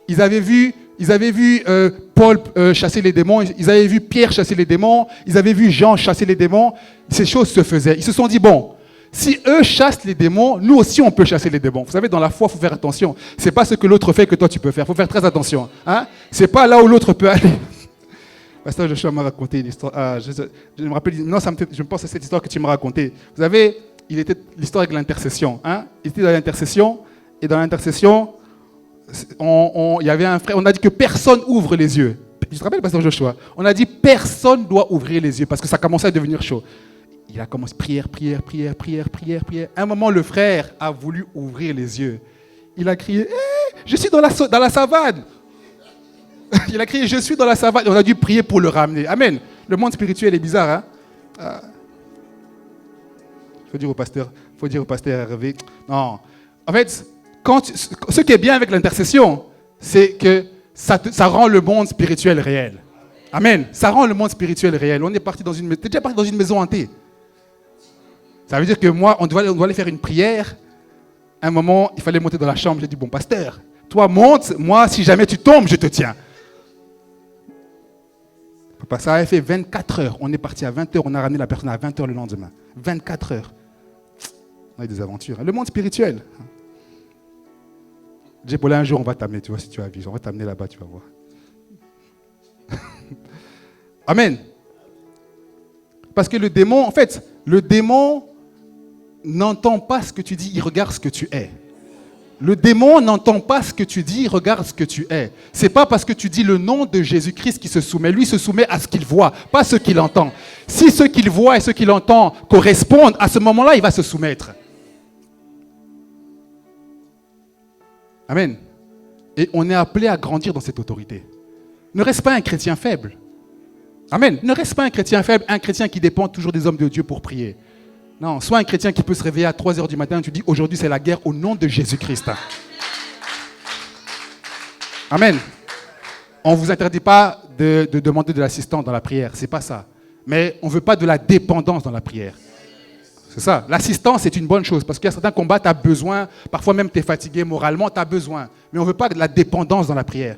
Ils avaient vu Paul chasser les démons, ils avaient vu Pierre chasser les démons, ils avaient vu Jean chasser les démons. Ces choses se faisaient. Ils se sont dit, bon, si eux chassent les démons, nous aussi on peut chasser les démons. Vous savez, dans la foi, il faut faire attention. Ce n'est pas ce que l'autre fait que toi tu peux faire. Il faut faire très attention. Hein? Ce n'est pas là où l'autre peut aller. Pasteur Joshua m'a raconté une histoire. Je me rappelle, non, je me pense à cette histoire que tu m'as racontée. Vous savez, il était l'histoire avec l'intercession. Hein? Il était dans l'intercession, et dans l'intercession, il y avait un frère, on a dit que personne ouvre les yeux. Je te rappelle, pasteur Joshua, on a dit personne doit ouvrir les yeux parce que ça commençait à devenir chaud. Il a commencé prière. À un moment, le frère a voulu ouvrir les yeux. Il a crié, je suis dans la savane. Il a crié, je suis dans la savane. On a dû prier pour le ramener. Amen. Le monde spirituel est bizarre. Hein? Faut dire au pasteur Hervé. Non. En fait, ce qui est bien avec l'intercession, c'est que ça rend le monde spirituel réel. Amen. Ça rend le monde spirituel réel. On est parti dans une... T'es déjà parti dans une maison hantée. Ça veut dire que moi, on doit aller faire une prière. À un moment, il fallait monter dans la chambre. J'ai dit, bon, pasteur, toi monte. Moi, si jamais tu tombes, je te tiens. Papa, ça avait fait 24 heures. On est parti à 20 heures. On a ramené la personne à 20 heures le lendemain. 24 heures. On a eu des aventures. Le monde spirituel. J'ai Paul, un jour, on va t'amener. Tu vois, si tu as vu, on va t'amener là-bas, tu vas voir. Amen. Parce que le démon, en fait, le démon n'entend pas ce que tu dis, il regarde ce que tu es. Le démon n'entend pas ce que tu dis, il regarde ce que tu es. Ce n'est pas parce que tu dis le nom de Jésus-Christ qu'il se soumet. Lui se soumet à ce qu'il voit, pas ce qu'il entend. Si ce qu'il voit et ce qu'il entend correspondent, à ce moment-là, il va se soumettre. Amen. Et on est appelé à grandir dans cette autorité. Ne reste pas un chrétien faible. Amen. Ne reste pas un chrétien faible, un chrétien qui dépend toujours des hommes de Dieu pour prier. Non, sois un chrétien qui peut se réveiller à 3 heures du matin et tu dis, aujourd'hui c'est la guerre au nom de Jésus-Christ. Amen. On ne vous interdit pas de demander de l'assistance dans la prière, ce n'est pas ça. Mais on ne veut pas de la dépendance dans la prière. C'est ça. L'assistance, c'est une bonne chose parce qu'il y a certains combats, tu as besoin, parfois même tu es fatigué moralement, tu as besoin. Mais on ne veut pas de la dépendance dans la prière.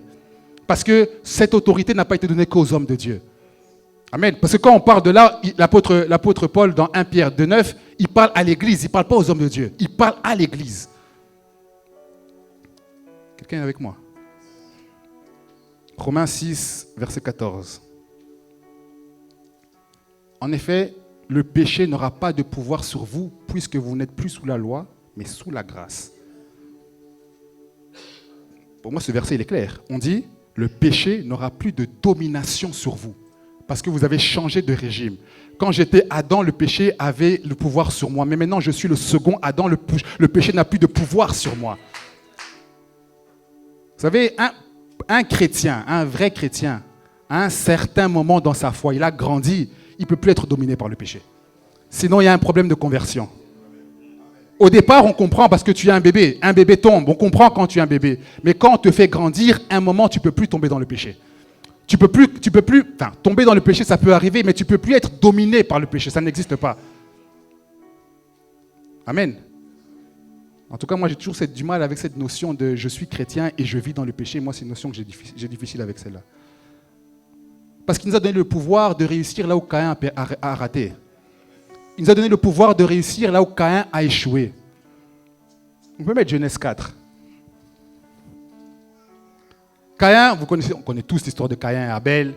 Parce que cette autorité n'a pas été donnée qu'aux hommes de Dieu. Amen. Parce que quand on parle de là, l'apôtre Paul, dans 1 Pierre 2,9, il parle à l'Église, il ne parle pas aux hommes de Dieu. Il parle à l'Église. Quelqu'un est avec moi? Romains 6, verset 14. En effet, le péché n'aura pas de pouvoir sur vous, puisque vous n'êtes plus sous la loi, mais sous la grâce. Pour moi, ce verset, il est clair. On dit, le péché n'aura plus de domination sur vous. Parce que vous avez changé de régime. Quand j'étais Adam, le péché avait le pouvoir sur moi. Mais maintenant, je suis le second Adam, le péché n'a plus de pouvoir sur moi. Vous savez, un chrétien, un vrai chrétien, à un certain moment dans sa foi, il a grandi, il ne peut plus être dominé par le péché. Sinon, il y a un problème de conversion. Au départ, on comprend parce que tu es un bébé. Un bébé tombe, on comprend quand tu es un bébé. Mais quand on te fait grandir, à un moment, tu ne peux plus tomber dans le péché. Tu peux plus, enfin, tomber dans le péché, ça peut arriver, mais tu ne peux plus être dominé par le péché, ça n'existe pas. Amen. En tout cas, moi, j'ai toujours du mal avec cette notion de « je suis chrétien et je vis dans le péché ». Moi, c'est une notion que j'ai difficile avec celle-là. Parce qu'il nous a donné le pouvoir de réussir là où Caïn a raté. il nous a donné le pouvoir de réussir là où Caïn a échoué. On peut mettre Genèse 4. Caïn, on connaît tous l'histoire de Caïn et Abel.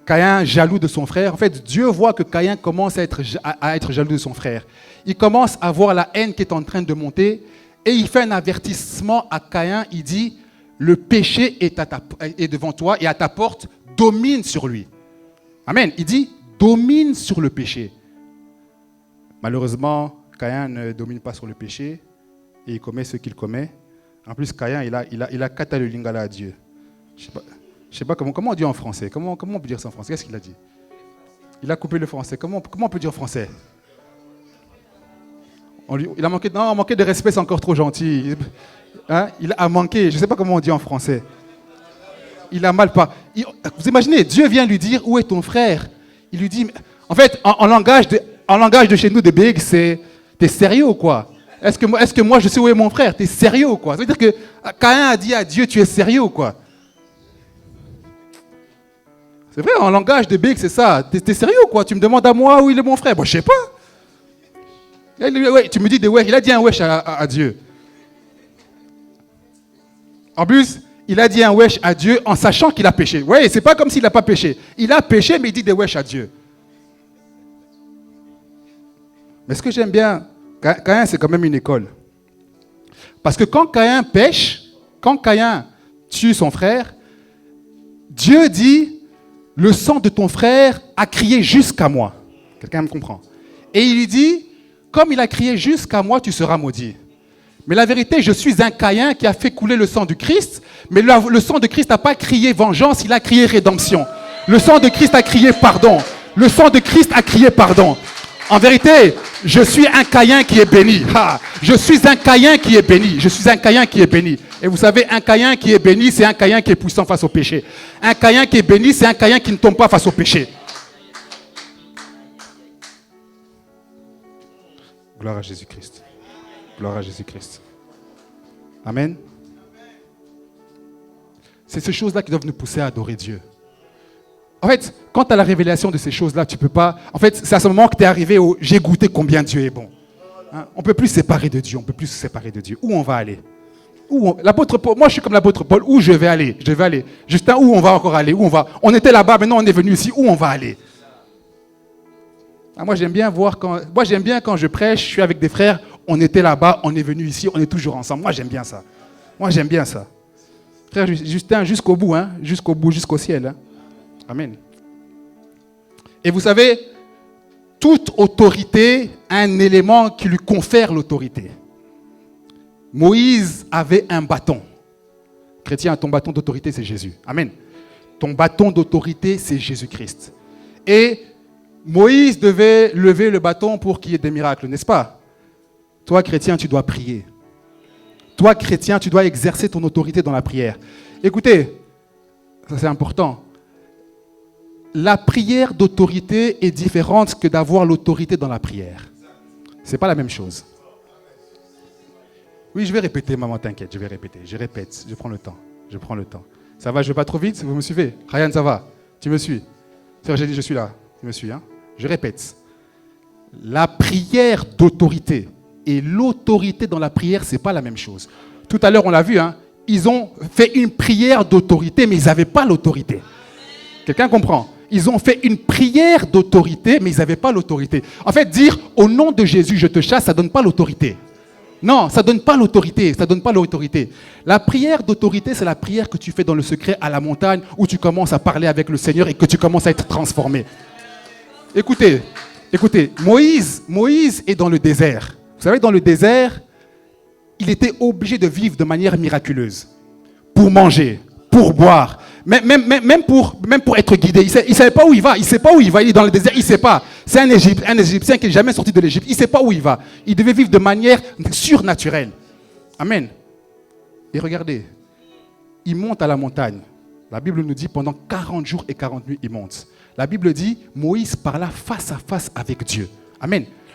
Caïn, jaloux de son frère. En fait, Dieu voit que Caïn commence à être jaloux de son frère. Il commence à voir la haine qui est en train de monter et il fait un avertissement à Caïn. Il dit, le péché est devant toi et à ta porte, domine sur lui. Amen. Il dit, domine sur le péché. Malheureusement, Caïn ne domine pas sur le péché et il commet ce qu'il commet. En plus, Caïn, il a kata le lingala à Dieu. Je sais pas comment on dit en français. Comment on peut dire ça en français? Qu'est-ce qu'il a dit? Il a coupé le français. Comment on peut dire en français? Il a manqué, non, manqué de respect, c'est encore trop gentil. Hein? Il a manqué, je ne sais pas comment on dit en français. Il a mal pas. Vous imaginez, Dieu vient lui dire, où est ton frère? Il lui dit, en fait, en langage de chez nous, de BX, c'est, t'es sérieux ou quoi? Est-ce que moi je sais où est mon frère? T'es sérieux ou quoi? Ça veut dire que Caïn a dit à Dieu, tu es sérieux ou quoi? C'est vrai, en langage de BX, c'est ça. T'es sérieux ou quoi? Tu me demandes à moi où il est mon frère? Bon, je sais pas. Ouais, tu me dis des wesh. Il a dit un wesh à Dieu. En plus, il a dit un wesh à Dieu en sachant qu'il a péché. Oui, c'est pas comme s'il n'a pas péché. Il a péché, mais il dit des wesh à Dieu. Mais ce que j'aime bien, Caïn, c'est quand même une école. Parce que quand Caïn pêche, quand Caïn tue son frère, Dieu dit, le sang de ton frère a crié jusqu'à moi. Quelqu'un me comprend? Et il lui dit, comme il a crié jusqu'à moi, tu seras maudit. Mais la vérité, je suis un Caïn qui a fait couler le sang du Christ, mais le sang de Christ n'a pas crié vengeance, il a crié rédemption. Le sang de Christ a crié pardon. Le sang de Christ a crié pardon. En vérité, je suis un Caïn qui est béni. Je suis un Caïn qui est béni. Je suis un Caïn qui est béni. Et vous savez, un Caïn qui est béni, c'est un Caïn qui est puissant face au péché. Un Caïn qui est béni, c'est un Caïn qui ne tombe pas face au péché. Gloire à Jésus-Christ. Gloire à Jésus-Christ. Amen. C'est ces choses-là qui doivent nous pousser à adorer Dieu. En fait, quand tu as la révélation de ces choses-là, tu ne peux pas... En fait, c'est à ce moment que tu es arrivé au « j'ai goûté combien Dieu est bon ». Hein? On ne peut plus se séparer de Dieu, on ne peut plus se séparer de Dieu. Où on va aller? L'apôtre Paul, moi je suis comme l'apôtre Paul, où je vais aller? Je vais aller. Justin, où on va encore aller? Où on va? On était là-bas, maintenant on est venu ici, où on va aller? Moi j'aime bien quand je prêche, je suis avec des frères, on était là-bas, on est venu ici, on est toujours ensemble. Moi j'aime bien ça. Moi j'aime bien ça. Frère Justin, jusqu'au bout, hein? Jusqu'au bout, jusqu'au ciel. Hein? Amen. Et vous savez, toute autorité a un élément qui lui confère l'autorité. Moïse avait un bâton. Chrétien, ton bâton d'autorité, c'est Jésus. Amen. Ton bâton d'autorité, c'est Jésus-Christ. Et Moïse devait lever le bâton pour qu'il y ait des miracles, n'est-ce pas? Toi, chrétien, tu dois prier. Toi, chrétien, tu dois exercer ton autorité dans la prière. Écoutez, ça c'est important. La prière d'autorité est différente que d'avoir l'autorité dans la prière. Ce n'est pas la même chose. Oui, je vais répéter, maman, t'inquiète, je vais répéter. Je répète, je prends le temps. Ça va, je ne vais pas trop vite, vous me suivez? Ryan, ça va? Tu me suis? J'ai dit, je suis là. Tu me suis, hein? Je répète. La prière d'autorité et l'autorité dans la prière, ce n'est pas la même chose. Tout à l'heure, on l'a vu, hein? Ils ont fait une prière d'autorité, mais ils n'avaient pas l'autorité. Quelqu'un comprend? Ils ont fait une prière d'autorité, mais ils n'avaient pas l'autorité. En fait, dire « au nom de Jésus, je te chasse », ça ne donne pas l'autorité. Non, ça ne donne pas l'autorité. Ça donne pas l'autorité. La prière d'autorité, c'est la prière que tu fais dans le secret à la montagne, où tu commences à parler avec le Seigneur et que tu commences à être transformé. Écoutez, Moïse est dans le désert. Vous savez, dans le désert, il était obligé de vivre de manière miraculeuse. Pour manger, pour boire. Même pour être guidé. Il ne savait pas où il va. Il ne sait pas où il va. Il est dans le désert. Il ne sait pas. C'est un Égyptien qui n'est jamais sorti de l'Égypte. Il ne sait pas où il va. Il devait vivre de manière surnaturelle. Amen. Et regardez. Il monte à la montagne. La Bible nous dit pendant 40 jours et 40 nuits, il monte. La Bible dit Moïse parla face à face avec Dieu. Amen.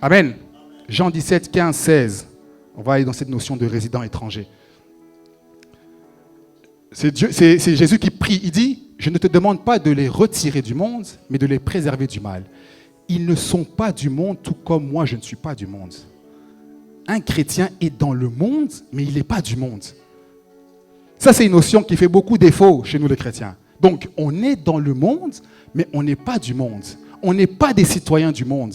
Amen. Jean 17, 15, 16. On va aller dans cette notion de résident étranger. C'est Jésus qui prie. Il dit, je ne te demande pas de les retirer du monde, mais de les préserver du mal. Ils ne sont pas du monde, tout comme moi, je ne suis pas du monde. Un chrétien est dans le monde, mais il n'est pas du monde. Ça, c'est une notion qui fait beaucoup défaut chez nous les chrétiens. Donc, on est dans le monde, mais on n'est pas du monde. On n'est pas des citoyens du monde.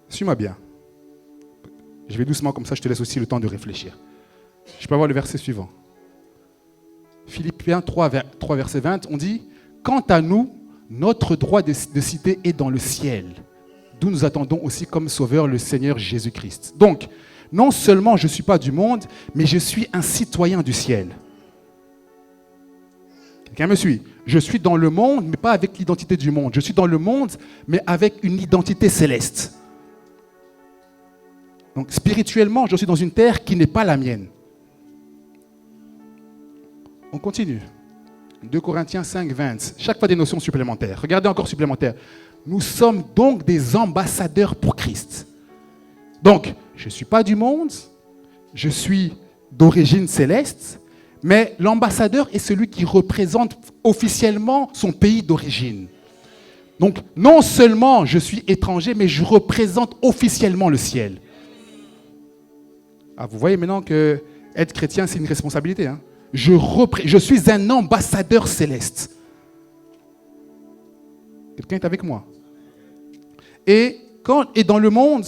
Suis-moi bien. Je vais doucement, comme ça je te laisse aussi le temps de réfléchir. Je peux avoir le verset suivant. Philippiens 3, verset 20, on dit « Quant à nous, notre droit de cité est dans le ciel, d'où nous attendons aussi comme sauveur le Seigneur Jésus-Christ. » Donc, non seulement je ne suis pas du monde, mais je suis un citoyen du ciel. Quelqu'un me suit? Je suis dans le monde, mais pas avec l'identité du monde. Je suis dans le monde, mais avec une identité céleste. Donc, spirituellement, je suis dans une terre qui n'est pas la mienne. On continue. 2 Corinthiens 5, 20. Chaque fois des notions supplémentaires. Regardez encore supplémentaires. Nous sommes donc des ambassadeurs pour Christ. Donc, je ne suis pas du monde, je suis d'origine céleste, mais l'ambassadeur est celui qui représente officiellement son pays d'origine. Donc, non seulement je suis étranger, mais je représente officiellement le ciel. Ah, vous voyez maintenant que être chrétien, c'est une responsabilité. Hein? Je suis un ambassadeur céleste. Quelqu'un est avec moi? Et dans le monde,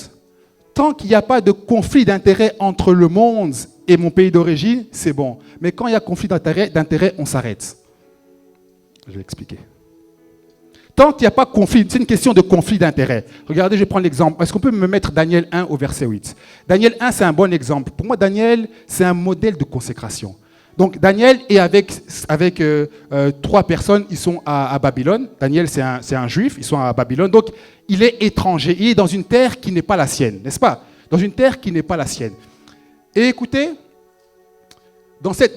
tant qu'il n'y a pas de conflit d'intérêt entre le monde et mon pays d'origine, c'est bon. Mais quand il y a conflit d'intérêt, on s'arrête. Je vais expliquer. Tant qu'il n'y a pas de conflit, c'est une question de conflit d'intérêt. Regardez, je prends l'exemple. Est-ce qu'on peut me mettre Daniel 1 au verset 8? Daniel 1, c'est un bon exemple. Pour moi, Daniel, c'est un modèle de consécration. Donc, Daniel est avec 3 personnes, ils sont à Babylone. Daniel, c'est un juif, ils sont à Babylone. Donc, il est étranger. Il est dans une terre qui n'est pas la sienne, n'est-ce pas? Dans une terre qui n'est pas la sienne. Et écoutez,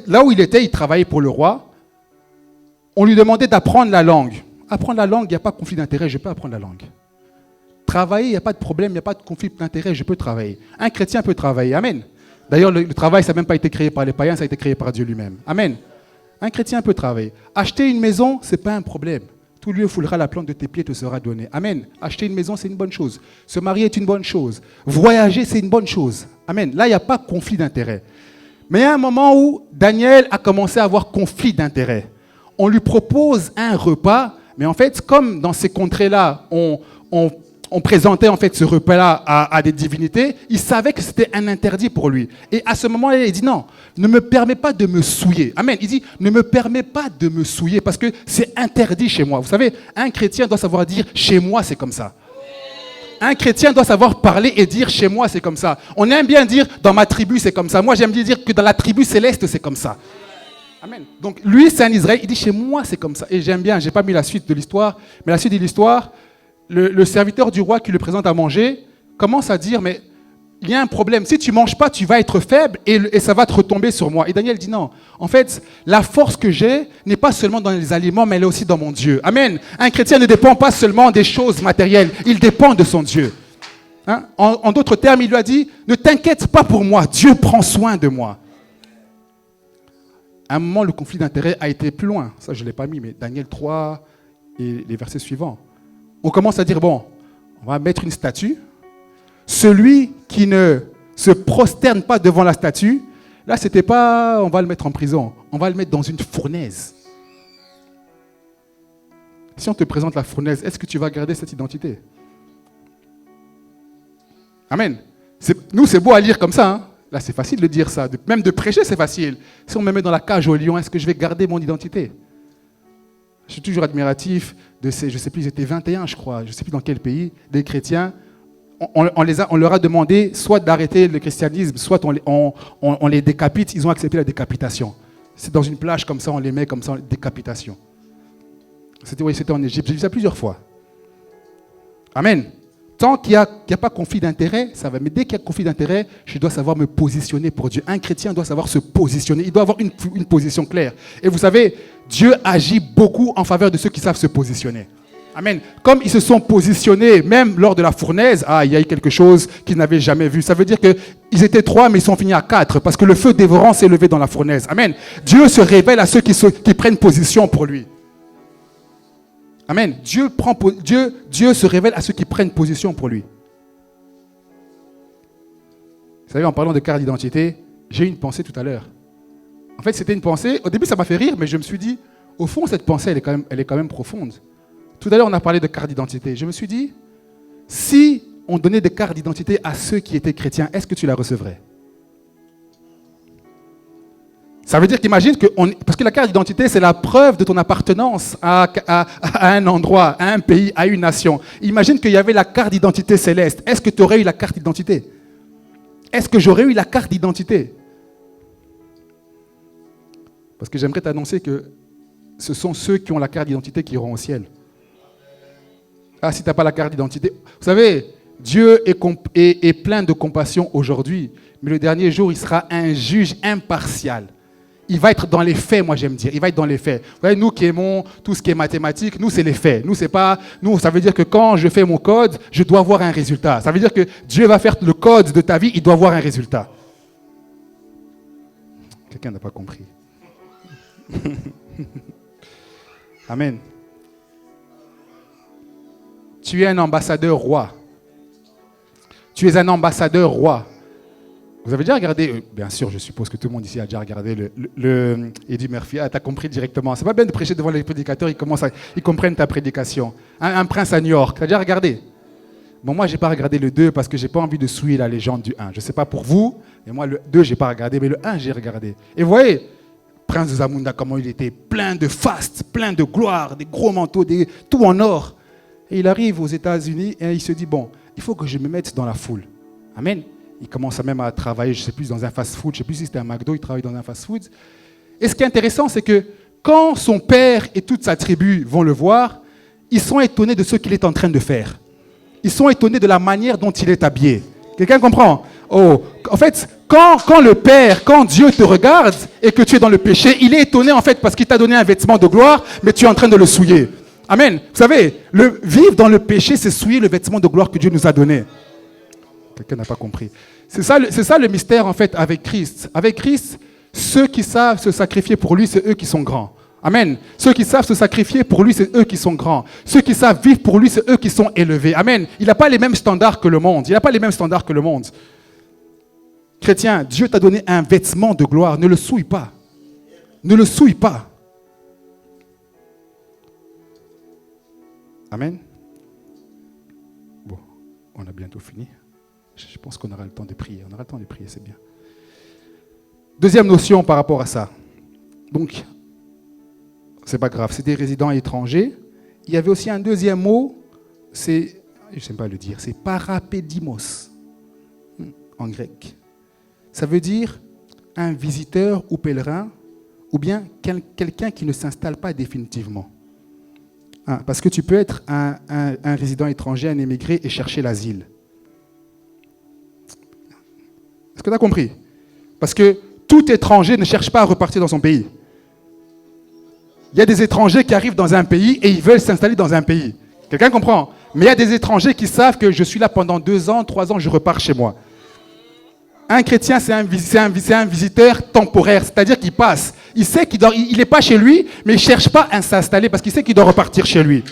là où il était, il travaillait pour le roi. On lui demandait d'apprendre la langue. Apprendre la langue, il n'y a pas de conflit d'intérêt, je peux apprendre la langue. Travailler, il n'y a pas de problème, il n'y a pas de conflit d'intérêt, je peux travailler. Un chrétien peut travailler, amen. D'ailleurs, le travail, ça n'a même pas été créé par les païens, ça a été créé par Dieu lui-même. Amen. Un chrétien peut travailler. Acheter une maison, ce n'est pas un problème. Tout lieu foulera la plante de tes pieds te sera donné. Amen. Acheter une maison, c'est une bonne chose. Se marier est une bonne chose. Voyager, c'est une bonne chose. Amen. Là, il n'y a pas de conflit d'intérêt. Mais il y a un moment où Daniel a commencé à avoir conflit d'intérêt. On lui propose un repas, mais en fait, comme dans ces contrées-là, on présentait en fait ce repas-là à des divinités, il savait que c'était un interdit pour lui. Et à ce moment-là, il dit non, ne me permets pas de me souiller. Amen. Il dit ne me permets pas de me souiller parce que c'est interdit chez moi. Vous savez, un chrétien doit savoir dire chez moi c'est comme ça. Un chrétien doit savoir parler et dire chez moi c'est comme ça. On aime bien dire dans ma tribu c'est comme ça. Moi j'aime bien dire que dans la tribu céleste c'est comme ça. Amen. Donc lui c'est un Israël, il dit chez moi c'est comme ça. Et j'aime bien, je n'ai pas mis la suite de l'histoire, mais la suite de l'histoire, le serviteur du roi qui le présente à manger commence à dire, mais il y a un problème, si tu ne manges pas, tu vas être faible et ça va te retomber sur moi. Et Daniel dit non, en fait, la force que j'ai n'est pas seulement dans les aliments, mais elle est aussi dans mon Dieu. Amen. Un chrétien ne dépend pas seulement des choses matérielles, il dépend de son Dieu. Hein? En d'autres termes, il lui a dit, ne t'inquiète pas pour moi, Dieu prend soin de moi. À un moment, le conflit d'intérêt a été plus loin. Ça, je ne l'ai pas mis, mais Daniel 3 et les versets suivants. On commence à dire, bon, on va mettre une statue. Celui qui ne se prosterne pas devant la statue, là, ce n'était pas, on va le mettre en prison, on va le mettre dans une fournaise. Si on te présente la fournaise, est-ce que tu vas garder cette identité? Amen. Nous, c'est beau à lire comme ça. Hein? Là, c'est facile de dire ça. Même de prêcher, c'est facile. Si on me met dans la cage au lion, est-ce que je vais garder mon identité? Je suis toujours admiratif de ces, je ne sais plus, ils étaient 21, je crois, je ne sais plus dans quel pays, des chrétiens. On leur a demandé soit d'arrêter le christianisme, soit on les décapite. Ils ont accepté la décapitation. C'est dans une plage comme ça, on les met comme ça, décapitation. C'était en Égypte. J'ai vu ça plusieurs fois. Amen. Tant qu'il n'y a pas conflit d'intérêt, ça va. Mais dès qu'il y a conflit d'intérêt, je dois savoir me positionner pour Dieu. Un chrétien doit savoir se positionner. Il doit avoir une position claire. Et vous savez, Dieu agit beaucoup en faveur de ceux qui savent se positionner. Amen. Comme ils se sont positionnés, même lors de la fournaise, il y a eu quelque chose qu'ils n'avaient jamais vu. Ça veut dire qu'ils étaient 3, mais ils sont finis à 4, parce que le feu dévorant s'est levé dans la fournaise. Amen. Dieu se révèle à ceux qui prennent position pour lui. Amen. Dieu se révèle à ceux qui prennent position pour lui. Vous savez, en parlant de carte d'identité, j'ai eu une pensée tout à l'heure. En fait, c'était une pensée, au début ça m'a fait rire, mais je me suis dit, au fond, cette pensée, elle est quand même profonde. Tout à l'heure, on a parlé de carte d'identité. Je me suis dit, si on donnait des cartes d'identité à ceux qui étaient chrétiens, est-ce que tu la recevrais? Ça veut dire qu'imagine que, parce que la carte d'identité, c'est la preuve de ton appartenance à un endroit, à un pays, à une nation. Imagine qu'il y avait la carte d'identité céleste. Est-ce que tu aurais eu la carte d'identité? Est-ce que j'aurais eu la carte d'identité? Parce que j'aimerais t'annoncer que ce sont ceux qui ont la carte d'identité qui iront au ciel. Si tu n'as pas la carte d'identité. Vous savez, Dieu est plein de compassion aujourd'hui, mais le dernier jour, il sera un juge impartial. Il va être dans les faits, moi j'aime dire. Il va être dans les faits. Vous voyez, nous qui aimons tout ce qui est mathématique, nous c'est les faits. Nous, ça veut dire que quand je fais mon code, je dois avoir un résultat. Ça veut dire que Dieu va faire le code de ta vie, il doit avoir un résultat. Quelqu'un n'a pas compris. Amen. Tu es un ambassadeur roi. Tu es un ambassadeur roi. Vous avez déjà regardé, bien sûr, je suppose que tout le monde ici a déjà regardé le Eddie Murphy. Tu as compris directement. C'est pas bien de prêcher devant les prédicateurs, ils comprennent ta prédication. Un prince à New York, tu as déjà regardé? Bon, moi, je n'ai pas regardé le 2 parce que je n'ai pas envie de souiller la légende du 1. Je ne sais pas pour vous, mais moi, le 2, je n'ai pas regardé, mais le 1, j'ai regardé. Et vous voyez, Prince de Zamunda, comment il était plein de faste, plein de gloire, des gros manteaux, tout en or. Et il arrive aux États-Unis et il se dit, bon, il faut que je me mette dans la foule. Amen. Il commence même à travailler, je ne sais plus, dans un fast-food. Je ne sais plus si c'était un McDo, il travaille dans un fast-food. Et ce qui est intéressant, c'est que quand son père et toute sa tribu vont le voir, ils sont étonnés de ce qu'il est en train de faire. Ils sont étonnés de la manière dont il est habillé. Quelqu'un comprend? En fait, quand Dieu te regarde et que tu es dans le péché, il est étonné en fait parce qu'il t'a donné un vêtement de gloire, mais tu es en train de le souiller. Amen. Vous savez, vivre dans le péché, c'est souiller le vêtement de gloire que Dieu nous a donné. Quelqu'un n'a pas compris. C'est ça le mystère en fait avec Christ. Avec Christ, ceux qui savent se sacrifier pour lui, c'est eux qui sont grands. Amen. Ceux qui savent se sacrifier pour lui, c'est eux qui sont grands. Ceux qui savent vivre pour lui, c'est eux qui sont élevés. Amen. Il n'a pas les mêmes standards que le monde. Il n'a pas les mêmes standards que le monde. Chrétien, Dieu t'a donné un vêtement de gloire. Ne le souille pas. Ne le souille pas. Amen. Bon, on a bientôt fini. Je pense qu'on aura le temps de prier. On aura le temps de prier, c'est bien. Deuxième notion par rapport à ça. Donc, c'est pas grave, c'est des résidents étrangers. Il y avait aussi un deuxième mot, je ne sais pas le dire, c'est parapédimos en grec. Ça veut dire un visiteur ou pèlerin, ou bien quelqu'un qui ne s'installe pas définitivement. Parce que tu peux être un résident étranger, un émigré et chercher l'asile. Est-ce que tu as compris? Parce que tout étranger ne cherche pas à repartir dans son pays. Il y a des étrangers qui arrivent dans un pays et ils veulent s'installer dans un pays. Quelqu'un comprend? Mais il y a des étrangers qui savent que je suis là pendant 2 ans, 3 ans, je repars chez moi. Un chrétien, c'est un visiteur temporaire, c'est-à-dire qu'il passe. Il sait qu'il n'est pas chez lui, mais il ne cherche pas à s'installer parce qu'il sait qu'il doit repartir chez lui.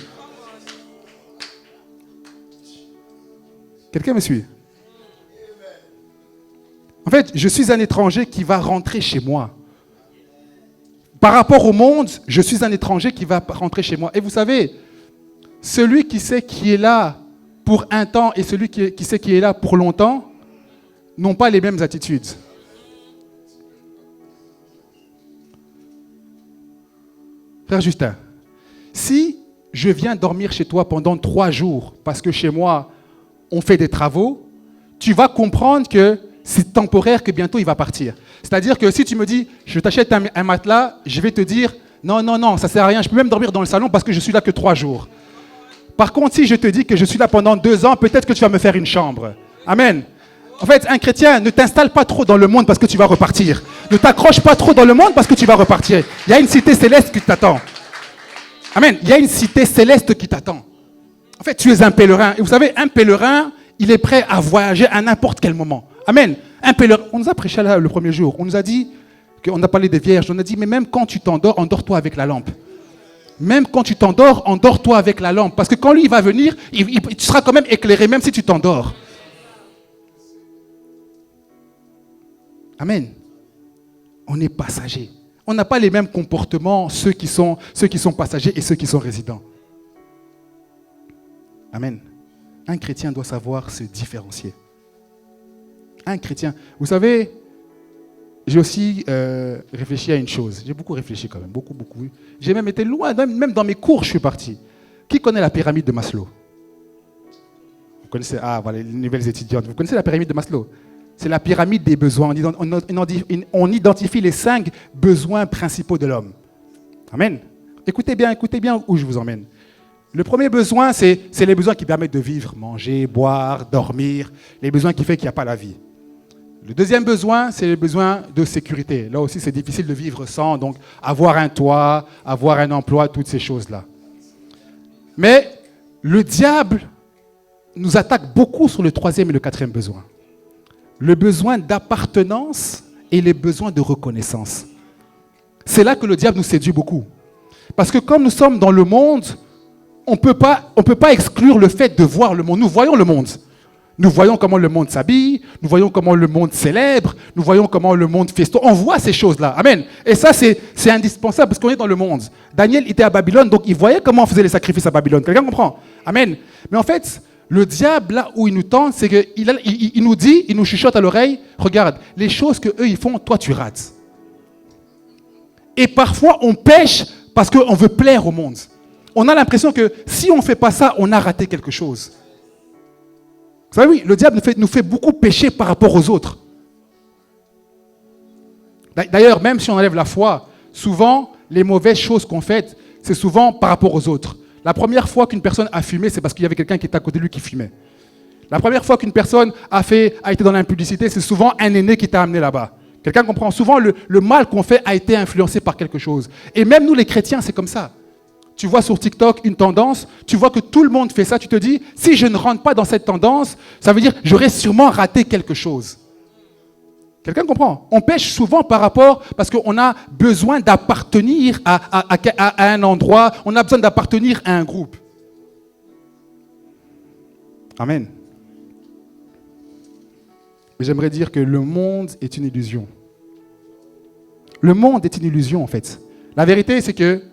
Quelqu'un me suit? En fait, je suis un étranger qui va rentrer chez moi. Par rapport au monde, je suis un étranger qui va rentrer chez moi. Et vous savez, celui qui sait qui est là pour un temps et celui qui sait qui est là pour longtemps n'ont pas les mêmes attitudes. Frère Justin, si je viens dormir chez toi pendant 3 jours parce que chez moi, on fait des travaux, tu vas comprendre que c'est temporaire, que bientôt il va partir. C'est-à-dire que si tu me dis, je t'achète un matelas, je vais te dire, non, ça ne sert à rien, je peux même dormir dans le salon parce que je suis là que 3 jours. Par contre, si je te dis que je suis là pendant 2 ans, peut-être que tu vas me faire une chambre. Amen. En fait, un chrétien, ne t'installe pas trop dans le monde parce que tu vas repartir. Ne t'accroche pas trop dans le monde parce que tu vas repartir. Il y a une cité céleste qui t'attend. Amen. Il y a une cité céleste qui t'attend. En fait, tu es un pèlerin. Et vous savez, un pèlerin, il est prêt à voyager à n'importe quel moment. Amen. Un pèlerin. On nous a prêché là le premier jour. On nous a dit, on a parlé des vierges. On a dit, mais même quand tu t'endors, endors-toi avec la lampe. Même quand tu t'endors, endors-toi avec la lampe. Parce que quand lui, il va venir, tu seras quand même éclairé, même si tu t'endors. Amen. On est passager. On n'a pas les mêmes comportements, ceux qui sont passagers et ceux qui sont résidents. Amen. Un chrétien doit savoir se différencier. Un chrétien. Vous savez, j'ai aussi réfléchi à une chose. J'ai beaucoup réfléchi quand même, beaucoup. J'ai même été loin, même dans mes cours, je suis parti. Qui connaît la pyramide de Maslow? Vous connaissez, voilà, les nouvelles étudiantes. Vous connaissez la pyramide de Maslow? C'est la pyramide des besoins. On identifie les 5 besoins principaux de l'homme. Amen. Écoutez bien où je vous emmène. Le premier besoin, c'est les besoins qui permettent de vivre, manger, boire, dormir, les besoins qui font qu'il n'y a pas la vie. Le deuxième besoin, c'est les besoins de sécurité. Là aussi, c'est difficile de vivre sans, donc avoir un toit, avoir un emploi, toutes ces choses-là. Mais le diable nous attaque beaucoup sur le troisième et le quatrième besoin. Le besoin d'appartenance et les besoins de reconnaissance. C'est là que le diable nous séduit beaucoup. Parce que comme nous sommes dans le monde, on ne peut pas exclure le fait de voir le monde. Nous voyons le monde. Nous voyons comment le monde s'habille, nous voyons comment le monde célèbre, nous voyons comment le monde festoie. On voit ces choses-là. Amen. Et ça, c'est indispensable parce qu'on est dans le monde. Daniel était à Babylone, donc il voyait comment on faisait les sacrifices à Babylone. Quelqu'un comprend? Amen. Mais en fait, le diable, là où il nous tente, c'est qu'il nous dit, il nous chuchote à l'oreille, regarde, les choses qu'eux ils font, toi tu rates. Et parfois, on pêche parce qu'on veut plaire au monde. On a l'impression que si on ne fait pas ça, on a raté quelque chose. Vous savez, oui, le diable nous fait beaucoup pécher par rapport aux autres. D'ailleurs, même si on enlève la foi, souvent, les mauvaises choses qu'on fait, c'est souvent par rapport aux autres. La première fois qu'une personne a fumé, c'est parce qu'il y avait quelqu'un qui était à côté de lui qui fumait. La première fois qu'une personne a été dans l'impudicité, c'est souvent un aîné qui t'a amené là-bas. Quelqu'un comprend? Souvent, le mal qu'on fait a été influencé par quelque chose. Et même nous, les chrétiens, c'est comme ça. Tu vois sur TikTok une tendance, tu vois que tout le monde fait ça, tu te dis, si je ne rentre pas dans cette tendance, ça veut dire que j'aurais sûrement raté quelque chose. Quelqu'un comprend? On pêche souvent parce qu'on a besoin d'appartenir à un endroit, on a besoin d'appartenir à un groupe. Amen. J'aimerais dire que le monde est une illusion. Le monde est une illusion en fait. La vérité c'est que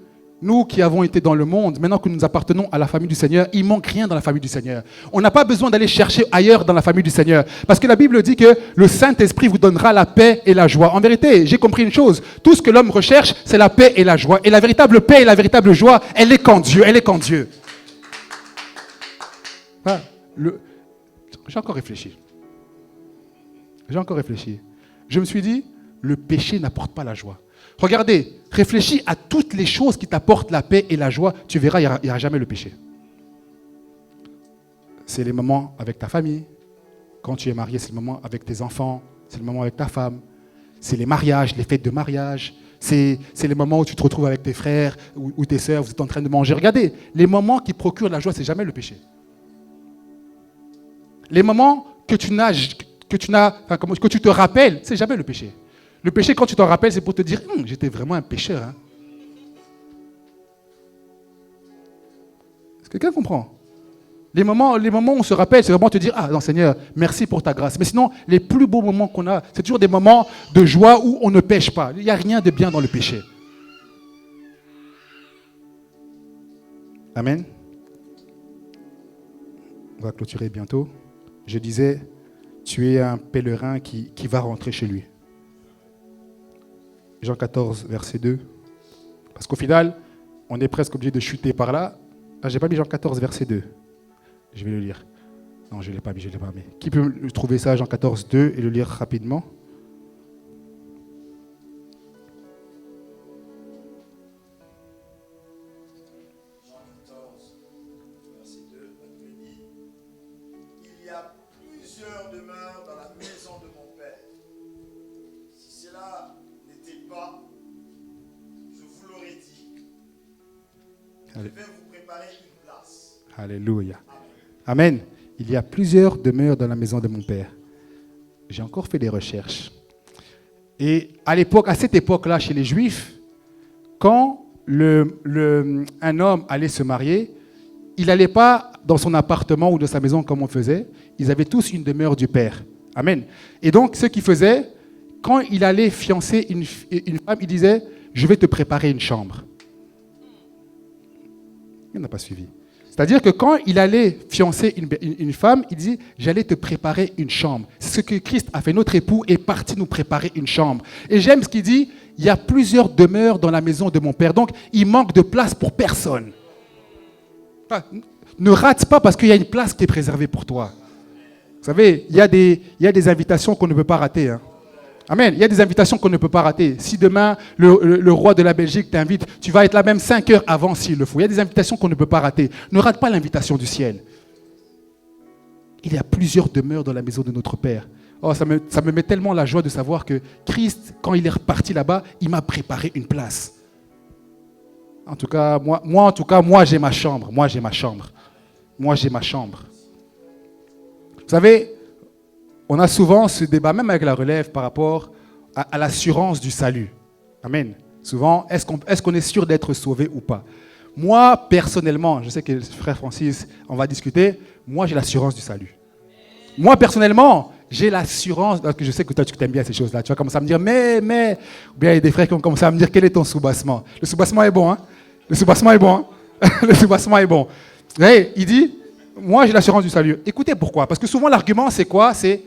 nous qui avons été dans le monde, maintenant que nous appartenons à la famille du Seigneur, il ne manque rien dans la famille du Seigneur. On n'a pas besoin d'aller chercher ailleurs dans la famille du Seigneur. Parce que la Bible dit que le Saint-Esprit vous donnera la paix et la joie. En vérité, j'ai compris une chose. Tout ce que l'homme recherche, c'est la paix et la joie. Et la véritable paix et la véritable joie, elle est qu'en Dieu. Elle est qu'en Dieu. Voilà. J'ai encore réfléchi. Je me suis dit, le péché n'apporte pas la joie. Regardez, réfléchis à toutes les choses qui t'apportent la paix et la joie. Tu verras, il n'y aura jamais le péché. C'est les moments avec ta famille. Quand tu es marié, c'est le moment avec tes enfants. C'est le moment avec ta femme. C'est les mariages, les fêtes de mariage. C'est les moments où tu te retrouves avec tes frères ou tes sœurs, vous êtes en train de manger. Regardez, les moments qui procurent la joie, c'est jamais le péché. Les moments que tu te rappelles, c'est jamais le péché. Le péché, quand tu t'en rappelles, c'est pour te dire, j'étais vraiment un pécheur. Hein. Est-ce que quelqu'un comprend? Les moments où on se rappelle, c'est vraiment te dire, non Seigneur, merci pour ta grâce. Mais sinon, les plus beaux moments qu'on a, c'est toujours des moments de joie où on ne pêche pas. Il n'y a rien de bien dans le péché. Amen. On va clôturer bientôt. Je disais, tu es un pèlerin qui va rentrer chez lui. Jean 14, verset 2. Parce qu'au final, on est presque obligé de chuter par là. Je n'ai pas mis Jean 14, verset 2. Je vais le lire. Non, je ne l'ai pas mis. Mais qui peut trouver ça, Jean 14, 2, et le lire rapidement? Jean 14, verset 2, dit, il y a plusieurs demeures dans la maison de mon Père. Si cela n'était pas, je vous l'aurais dit. Je vais vous préparer une place. Alléluia. Amen. Il y a plusieurs demeures dans la maison de mon Père. J'ai encore fait des recherches. Et à cette époque-là, chez les Juifs, quand un homme allait se marier, il n'allait pas dans son appartement ou dans sa maison comme on faisait. Ils avaient tous une demeure du Père. Amen. Et donc, ce qu'il faisait, quand il allait fiancer une femme, il disait, je vais te préparer une chambre. Il n'a pas suivi. C'est-à-dire que quand il allait fiancer une femme, il dit, j'allais te préparer une chambre. C'est ce que Christ a fait. Notre époux est parti nous préparer une chambre. Et j'aime ce qu'il dit, il y a plusieurs demeures dans la maison de mon Père. Donc, il manque de place pour personne. Enfin, ne rate pas parce qu'il y a une place qui est préservée pour toi. Vous savez, il y a des invitations qu'on ne peut pas rater. Hein. Amen. Il y a des invitations qu'on ne peut pas rater. Si demain, le roi de la Belgique t'invite, tu vas être là même 5 heures avant s'il le faut. Il y a des invitations qu'on ne peut pas rater. Ne rate pas l'invitation du ciel. Il y a plusieurs demeures dans la maison de notre Père. Oh, ça me met tellement la joie de savoir que Christ, quand il est reparti là-bas, il m'a préparé une place. En tout cas, moi, j'ai ma chambre. Moi, j'ai ma chambre. Vous savez, on a souvent ce débat, même avec la relève, par rapport à l'assurance du salut. Amen. Souvent, est-ce qu'on est sûr d'être sauvé ou pas? Moi, personnellement, je sais que le frère Francis, on va discuter, moi, j'ai l'assurance du salut. Moi, personnellement, j'ai l'assurance, parce que je sais que toi, tu aimes bien ces choses-là. Tu vas commencer à me dire, mais, ou bien il y a des frères qui vont commencer à me dire, quel est ton soubassement? Le soubassement est bon, hein? Le soubassement est bon, hein? Le soubassement est bon. Et il dit, moi, j'ai l'assurance du salut. Écoutez pourquoi. Parce que souvent, l'argument, c'est quoi? C'est,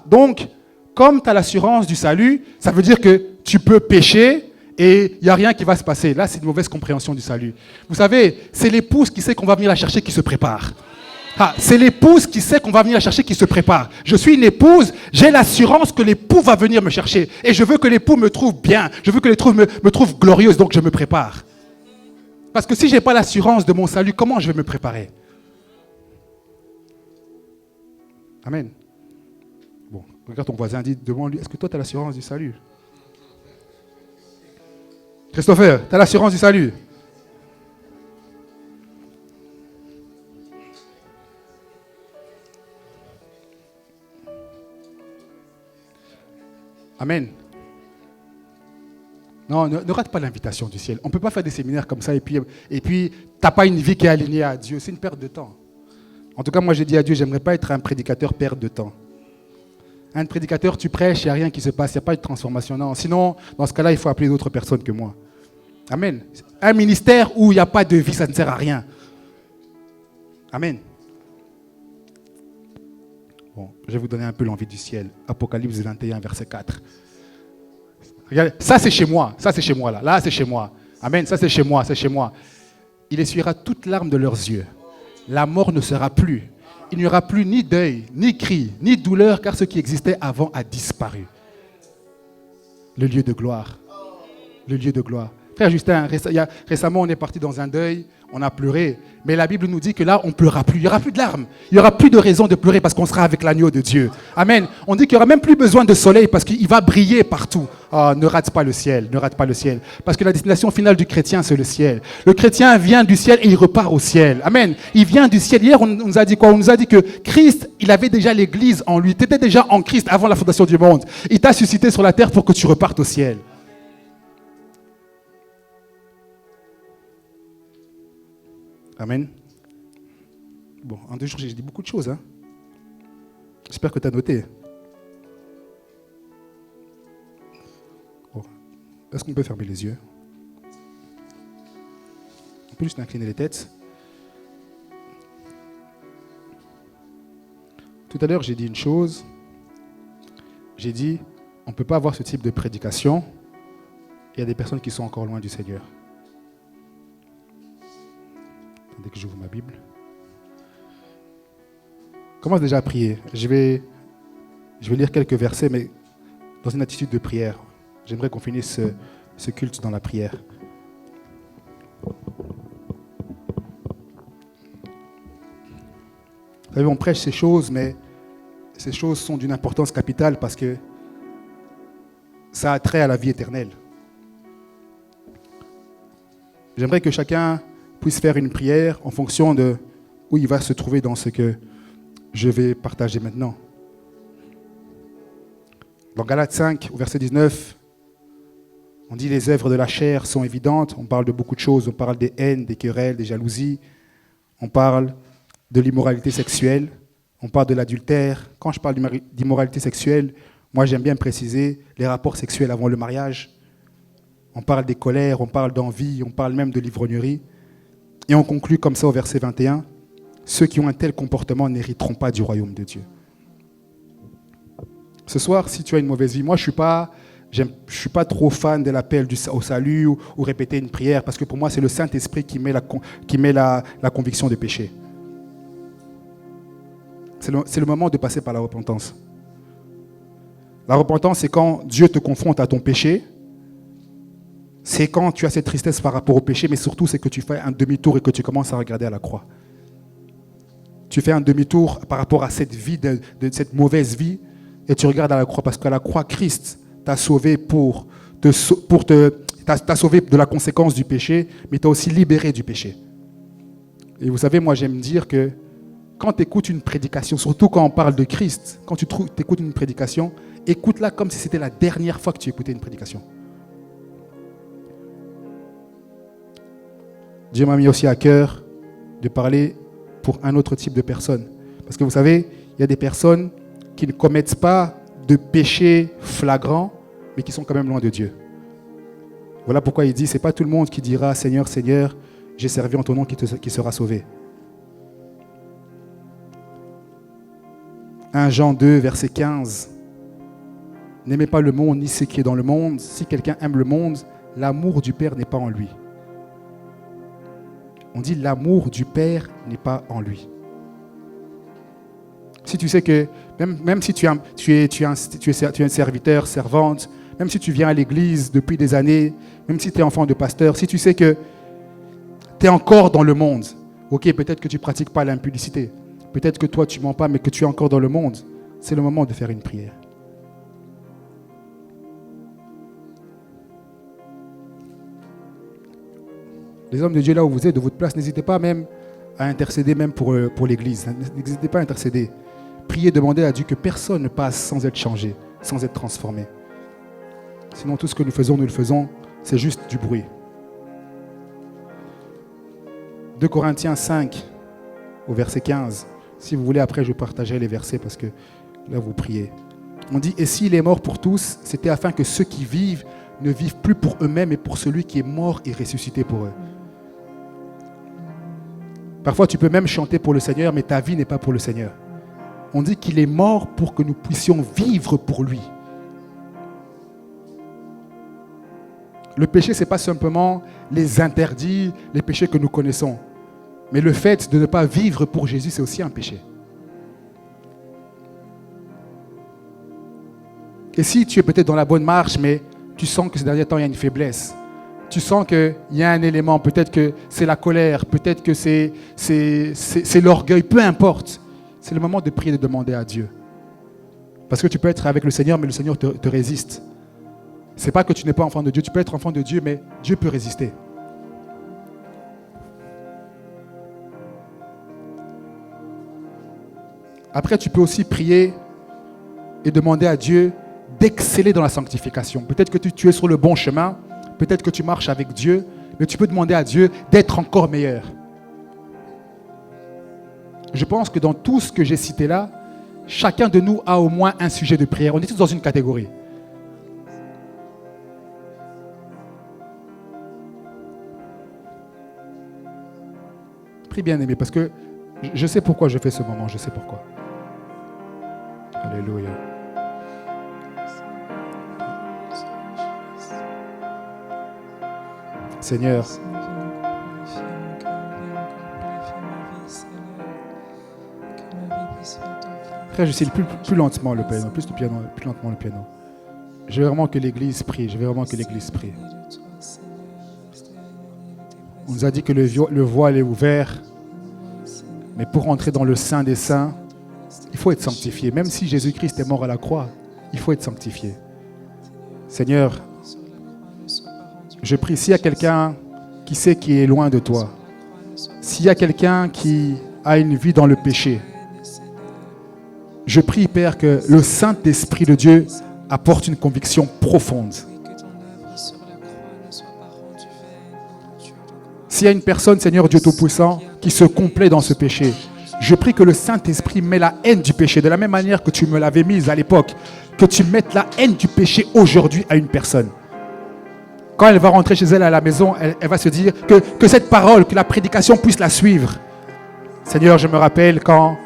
donc, comme tu as l'assurance du salut, ça veut dire que tu peux pécher et il n'y a rien qui va se passer. Là, c'est une mauvaise compréhension du salut. Vous savez, c'est l'épouse qui sait qu'on va venir la chercher qui se prépare. C'est l'épouse qui sait qu'on va venir la chercher qui se prépare. Je suis une épouse, j'ai l'assurance que l'époux va venir me chercher. Et je veux que l'époux me trouve bien. Je veux que l'époux me trouve glorieuse, donc je me prépare. Parce que si je n'ai pas l'assurance de mon salut, comment je vais me préparer? Amen. Bon, regarde ton voisin, demande-lui, est-ce que toi tu as l'assurance du salut? Christopher, tu as l'assurance du salut? Amen. Non, ne rate pas l'invitation du ciel. On ne peut pas faire des séminaires comme ça et puis tu n'as pas une vie qui est alignée à Dieu. C'est une perte de temps. En tout cas, moi, j'ai dit à Dieu, j'aimerais pas être un prédicateur perte de temps. Un prédicateur, tu prêches, il n'y a rien qui se passe, il n'y a pas de transformation. Non. Sinon, dans ce cas-là, il faut appeler d'autres personnes que moi. Amen. Un ministère où il n'y a pas de vie, ça ne sert à rien. Amen. Bon, je vais vous donner un peu l'envie du ciel. Apocalypse 21, verset 4. Regardez, ça c'est chez moi. Ça c'est chez moi là. Là c'est chez moi. Amen. Ça c'est chez moi. C'est chez moi. Il essuiera toute larme de leurs yeux. La mort ne sera plus. Il n'y aura plus ni deuil, ni cri, ni douleur, car ce qui existait avant a disparu. Le lieu de gloire. Le lieu de gloire. Frère Justin, récemment on est parti dans un deuil, on a pleuré, mais la Bible nous dit que là on ne pleurera plus, il n'y aura plus de larmes, il n'y aura plus de raison de pleurer parce qu'on sera avec l'agneau de Dieu. Amen. On dit qu'il n'y aura même plus besoin de soleil parce qu'il va briller partout. Oh, ne rate pas le ciel, ne rate pas le ciel. Parce que la destination finale du chrétien c'est le ciel. Le chrétien vient du ciel et il repart au ciel. Amen. Il vient du ciel. Hier on nous a dit quoi? On nous a dit que Christ, il avait déjà l'église en lui. Tu étais déjà en Christ avant la fondation du monde. Il t'a suscité sur la terre pour que tu repartes au ciel. Amen. Bon, en 2 jours, j'ai dit beaucoup de choses. Hein. J'espère que tu as noté. Bon. Est-ce qu'on peut fermer les yeux? On peut juste incliner les têtes. Tout à l'heure, j'ai dit une chose. J'ai dit, on ne peut pas avoir ce type de prédication. Il y a des personnes qui sont encore loin du Seigneur. Dès que j'ouvre ma Bible. Commence déjà à prier. Je vais lire quelques versets, mais dans une attitude de prière. J'aimerais qu'on finisse ce culte dans la prière. Vous savez, on prêche ces choses, mais ces choses sont d'une importance capitale parce que ça a trait à la vie éternelle. J'aimerais que chacun puisse faire une prière en fonction de où il va se trouver dans ce que je vais partager maintenant. Dans Galates 5, au verset 19, on dit les œuvres de la chair sont évidentes. On parle de beaucoup de choses. On parle des haines, des querelles, des jalousies. On parle de l'immoralité sexuelle. On parle de l'adultère. Quand je parle d'immoralité sexuelle, moi j'aime bien préciser les rapports sexuels avant le mariage. On parle des colères, on parle d'envie, on parle même de l'ivrognerie. Et on conclut comme ça au verset 21. Ceux qui ont un tel comportement n'hériteront pas du royaume de Dieu. Ce soir, si tu as une mauvaise vie, moi je ne suis pas trop fan de l'appel au salut ou répéter une prière, parce que pour moi c'est le Saint-Esprit qui met la conviction de péché. C'est le moment de passer par la repentance. La repentance, c'est quand Dieu te confronte à ton péché. C'est quand tu as cette tristesse par rapport au péché, mais surtout c'est que tu fais un demi-tour et que tu commences à regarder à la croix. Tu fais un demi-tour par rapport à cette vie, de cette mauvaise vie, et tu regardes à la croix, parce qu'à la croix, Christ t'a sauvé t'as sauvé de la conséquence du péché, mais t'a aussi libéré du péché. Et vous savez, moi j'aime dire que quand tu écoutes une prédication, surtout quand on parle de Christ, quand tu écoutes une prédication, écoute-la comme si c'était la dernière fois que tu écoutais une prédication. Dieu m'a mis aussi à cœur de parler pour un autre type de personnes. Parce que vous savez, il y a des personnes qui ne commettent pas de péché flagrant, mais qui sont quand même loin de Dieu. Voilà pourquoi il dit, ce n'est pas tout le monde qui dira « Seigneur, Seigneur, j'ai servi en ton nom qui sera sauvé ». 1 Jean 2, verset 15. « N'aimez pas le monde ni ce qui est dans le monde. Si quelqu'un aime le monde, l'amour du Père n'est pas en lui. » On dit l'amour du Père n'est pas en lui. Si tu sais que, même si tu es un serviteur, servante, même si tu viens à l'église depuis des années, même si tu es enfant de pasteur, si tu sais que tu es encore dans le monde, ok, peut-être que tu ne pratiques pas l'impudicité, peut-être que toi tu ne mens pas, mais que tu es encore dans le monde, c'est le moment de faire une prière. Les hommes de Dieu, là où vous êtes, de votre place, n'hésitez pas même à intercéder même pour l'église. N'hésitez pas à intercéder. Priez, demandez à Dieu que personne ne passe sans être changé, sans être transformé. Sinon, tout ce que nous le faisons, c'est juste du bruit. 2 Corinthiens 5, au verset 15. Si vous voulez, après, je partagerai les versets parce que là, vous priez. On dit, « Et s'il est mort pour tous, c'était afin que ceux qui vivent ne vivent plus pour eux-mêmes, mais pour celui qui est mort et ressuscité pour eux. » Parfois, tu peux même chanter pour le Seigneur, mais ta vie n'est pas pour le Seigneur. On dit qu'il est mort pour que nous puissions vivre pour lui. Le péché, ce n'est pas simplement les interdits, les péchés que nous connaissons. Mais le fait de ne pas vivre pour Jésus, c'est aussi un péché. Et si tu es peut-être dans la bonne marche, mais tu sens que ces derniers temps, il y a une faiblesse. Tu sens qu'il y a un élément, peut-être que c'est la colère, peut-être que c'est l'orgueil, peu importe. C'est le moment de prier, de demander à Dieu. Parce que tu peux être avec le Seigneur, mais le Seigneur te résiste. Ce n'est pas que tu n'es pas enfant de Dieu, tu peux être enfant de Dieu, mais Dieu peut résister. Après, tu peux aussi prier et demander à Dieu d'exceller dans la sanctification. Peut-être que tu es sur le bon chemin, peut-être que tu marches avec Dieu, mais tu peux demander à Dieu d'être encore meilleur. Je pense que dans tout ce que j'ai cité là, chacun de nous a au moins un sujet de prière. On est tous dans une catégorie. Prie bien aimé, parce que je sais pourquoi je fais ce moment, je sais pourquoi. Alléluia. Seigneur, frère, je sais plus lentement le piano, plus lentement le piano. Je veux vraiment que l'Église prie, On nous a dit que le voile est ouvert, mais pour entrer dans le Saint des Saints, il faut être sanctifié. Même si Jésus-Christ est mort à la croix, il faut être sanctifié. Seigneur, je prie, s'il y a quelqu'un qui sait qui est loin de toi, s'il y a quelqu'un qui a une vie dans le péché, je prie, Père, que le Saint-Esprit de Dieu apporte une conviction profonde. S'il y a une personne, Seigneur Dieu Tout-Puissant, qui se complaît dans ce péché, je prie que le Saint-Esprit met la haine du péché, de la même manière que tu me l'avais mise à l'époque, que tu mettes la haine du péché aujourd'hui à une personne. Quand elle va rentrer chez elle à la maison, elle va se dire que cette parole, que la prédication puisse la suivre. Seigneur, je me rappelle quand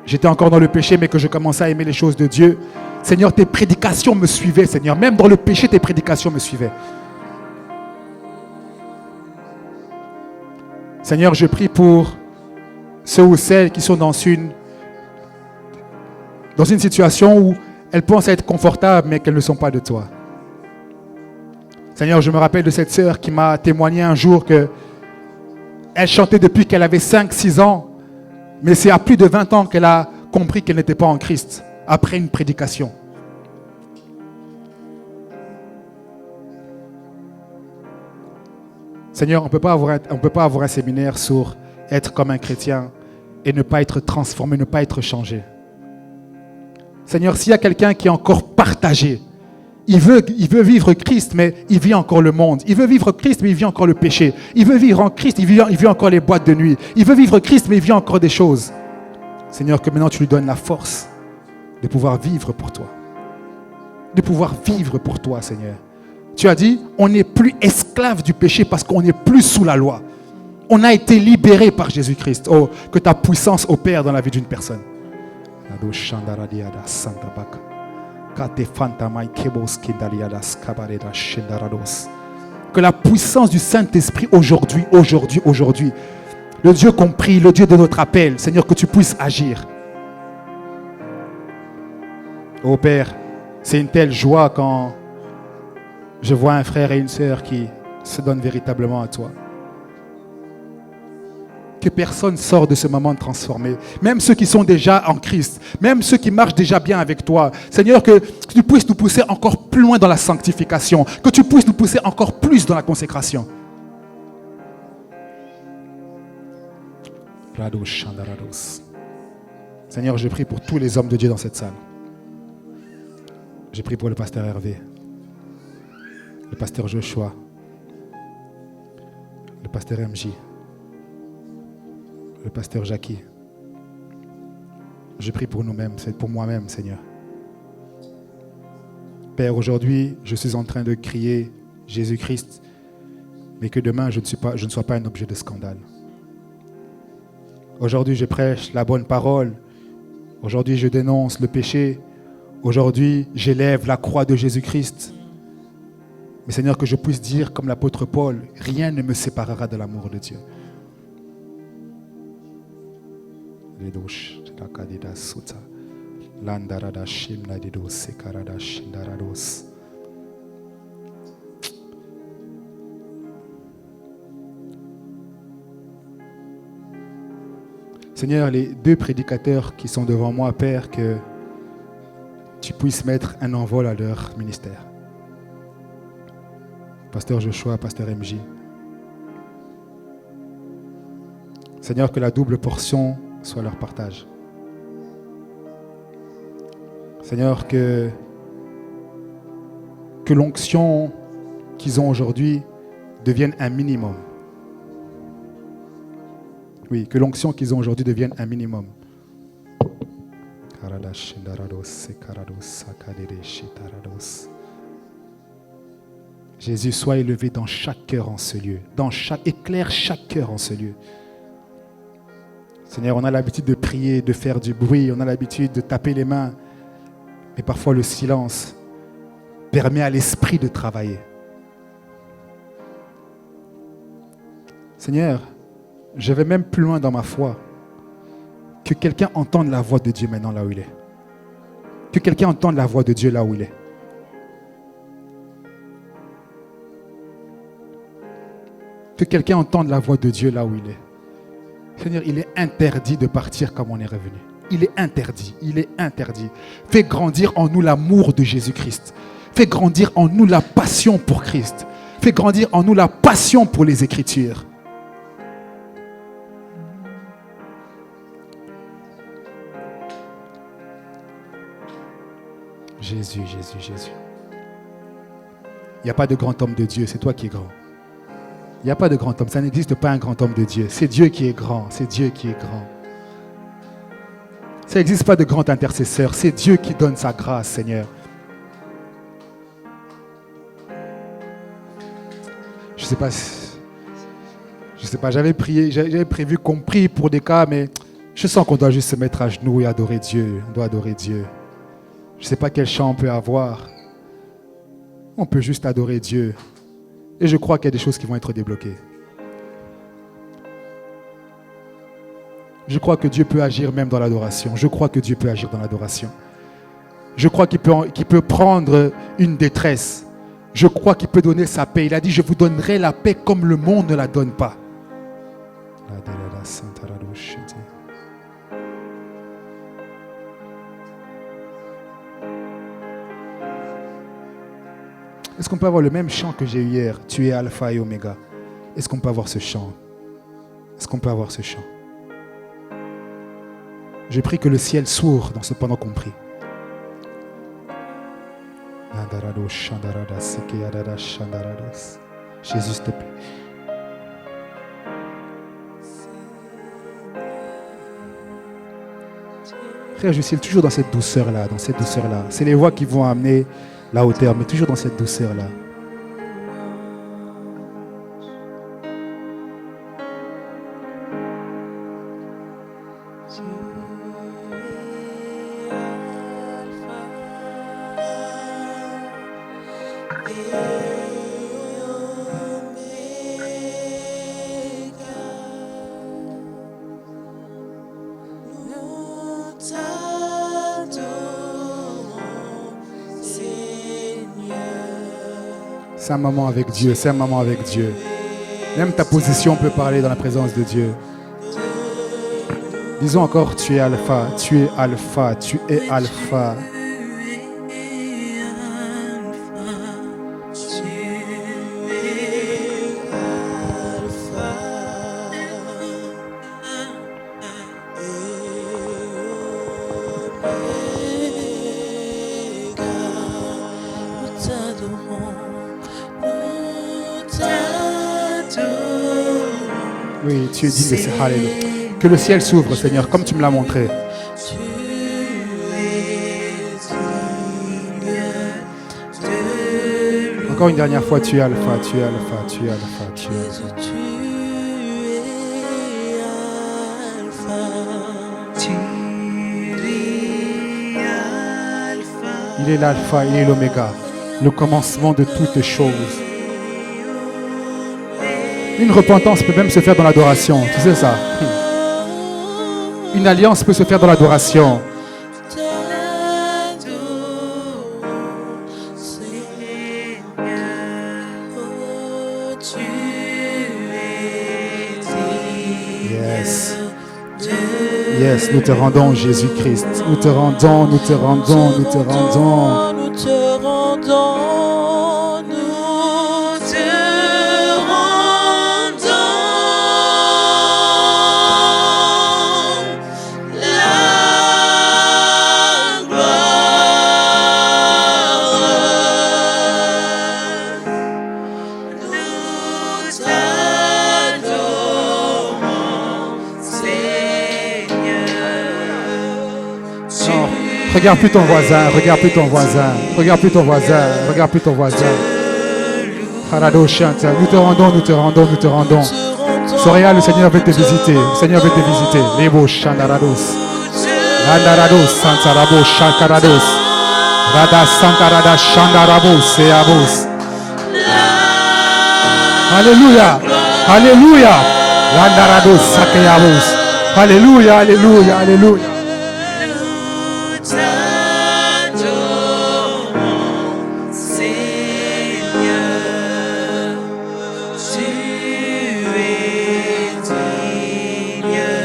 j'étais encore dans le péché, mais que je commençais à aimer les choses de Dieu. Seigneur, tes prédications me suivaient, Seigneur. Même dans le péché, tes prédications me suivaient. Seigneur, je prie pour ceux ou celles qui sont dans une situation où elles pensent être confortables, mais qu'elles ne sont pas de toi. Seigneur, je me rappelle de cette sœur qui m'a témoigné un jour qu'elle chantait depuis qu'elle avait 5-6 ans, mais c'est à plus de 20 ans qu'elle a compris qu'elle n'était pas en Christ, après une prédication. Seigneur, on ne peut pas avoir un séminaire sur être comme un chrétien et ne pas être transformé, ne pas être changé. Seigneur, s'il y a quelqu'un qui est encore partagé, il veut vivre Christ, mais il vit encore le monde. Il veut vivre Christ, mais il vit encore le péché. Il veut vivre en Christ, il vit encore les boîtes de nuit. Il veut vivre Christ, mais il vit encore des choses. Seigneur, que maintenant tu lui donnes la force de pouvoir vivre pour toi. De pouvoir vivre pour toi, Seigneur. Tu as dit, on n'est plus esclave du péché parce qu'on n'est plus sous la loi. On a été libéré par Jésus-Christ. Oh, que ta puissance opère dans la vie d'une personne. Que la puissance du Saint-Esprit aujourd'hui, le Dieu compris, le Dieu de notre appel, Seigneur, que tu puisses agir. Oh Père, c'est une telle joie quand je vois un frère et une sœur qui se donnent véritablement à toi. Que personne sort de ce moment transformé. Même ceux qui sont déjà en Christ, même ceux qui marchent déjà bien avec toi. Seigneur, que tu puisses nous pousser encore plus loin dans la sanctification, que tu puisses nous pousser encore plus dans la consécration. Seigneur, je prie pour tous les hommes de Dieu dans cette salle. Je prie pour le pasteur Hervé, le pasteur Joshua, le pasteur MJ, le pasteur Jackie. Je prie pour nous-mêmes, c'est pour moi-même, Seigneur. Père, aujourd'hui, je suis en train de crier Jésus-Christ, mais que demain, je ne sois pas un objet de scandale. Aujourd'hui, je prêche la bonne parole. Aujourd'hui, je dénonce le péché. Aujourd'hui, j'élève la croix de Jésus-Christ. Mais Seigneur, que je puisse dire, comme l'apôtre Paul, rien ne me séparera de l'amour de Dieu. Seigneur, les deux prédicateurs qui sont devant moi, Père, que tu puisses mettre un envol à leur ministère. Pasteur Joshua, pasteur MJ. Seigneur, que la double portion soit leur partage. Seigneur, que l'onction qu'ils ont aujourd'hui devienne un minimum. Oui, que l'onction qu'ils ont aujourd'hui devienne un minimum. Jésus, sois élevé dans chaque cœur en ce lieu. Éclaire chaque cœur en ce lieu. Seigneur, on a l'habitude de prier, de faire du bruit, on a l'habitude de taper les mains. Mais parfois le silence permet à l'esprit de travailler. Seigneur, je vais même plus loin dans ma foi. Que quelqu'un entende la voix de Dieu maintenant là où il est. Que quelqu'un entende la voix de Dieu là où il est. Que quelqu'un entende la voix de Dieu là où il est. Seigneur, il est interdit de partir comme on est revenu. Il est interdit, il est interdit. Fais grandir en nous l'amour de Jésus-Christ. Fais grandir en nous la passion pour Christ. Fais grandir en nous la passion pour les Écritures. Jésus, Jésus, Jésus. Il n'y a pas de grand homme de Dieu, c'est toi qui es grand. Il n'y a pas de grand homme, ça n'existe pas un grand homme de Dieu. C'est Dieu qui est grand, c'est Dieu qui est grand. Ça n'existe pas de grand intercesseur, c'est Dieu qui donne sa grâce, Seigneur. Je sais pas, j'avais prévu qu'on prie pour des cas, mais je sens qu'on doit juste se mettre à genoux et adorer Dieu. On doit adorer Dieu. Je ne sais pas quel chant on peut avoir. On peut juste adorer Dieu. Et je crois qu'il y a des choses qui vont être débloquées. Je crois que Dieu peut agir même dans l'adoration. Je crois que Dieu peut agir dans l'adoration. Je crois qu'il peut prendre une détresse. Je crois qu'il peut donner sa paix. Il a dit, je vous donnerai la paix comme le monde ne la donne pas. Est-ce qu'on peut avoir le même chant que j'ai eu hier? Tu es Alpha et Oméga. Est-ce qu'on peut avoir ce chant? Est-ce qu'on peut avoir ce chant? Je prie que le ciel s'ouvre dans ce pendant qu'on prie. Jésus, s'il te plaît. Frère Jussiel, toujours dans cette douceur-là, dans cette douceur-là. C'est les voix qui vont amener la hauteur, mais toujours dans cette douceur-là. C'est un moment avec Dieu, c'est un moment avec Dieu. Même ta position peut parler dans la présence de Dieu. Disons encore, tu es Alpha, tu es Alpha, tu es Alpha. Oui, tu es digne de ce Alléluia. Que le ciel s'ouvre, Seigneur, comme tu me l'as montré. Encore une dernière fois, tu es Alpha, tu es Alpha, tu es Alpha, tu es Alpha. Il est l'Alpha, il est l'Oméga, le commencement de toutes choses. Une repentance peut même se faire dans l'adoration, tu sais ça. Une alliance peut se faire dans l'adoration. Yes. Yes, nous te rendons Jésus-Christ. Nous te rendons, nous te rendons, nous te rendons. Nous te rendons. Regarde plus ton voisin, regarde plus ton voisin, regarde plus ton voisin, regarde plus ton voisin. Harado chante, nous te rendons, nous te rendons, nous te rendons. Soria, le Seigneur veut te visiter, le Seigneur veut te visiter. Lebo Shandarados, Andarados, Santarabo, Shankarados, Rada Sankarada Shandarabos, Seabos. Alléluia, Alléluia, Landarados, Sakayabos. Alléluia, Alléluia, Alléluia.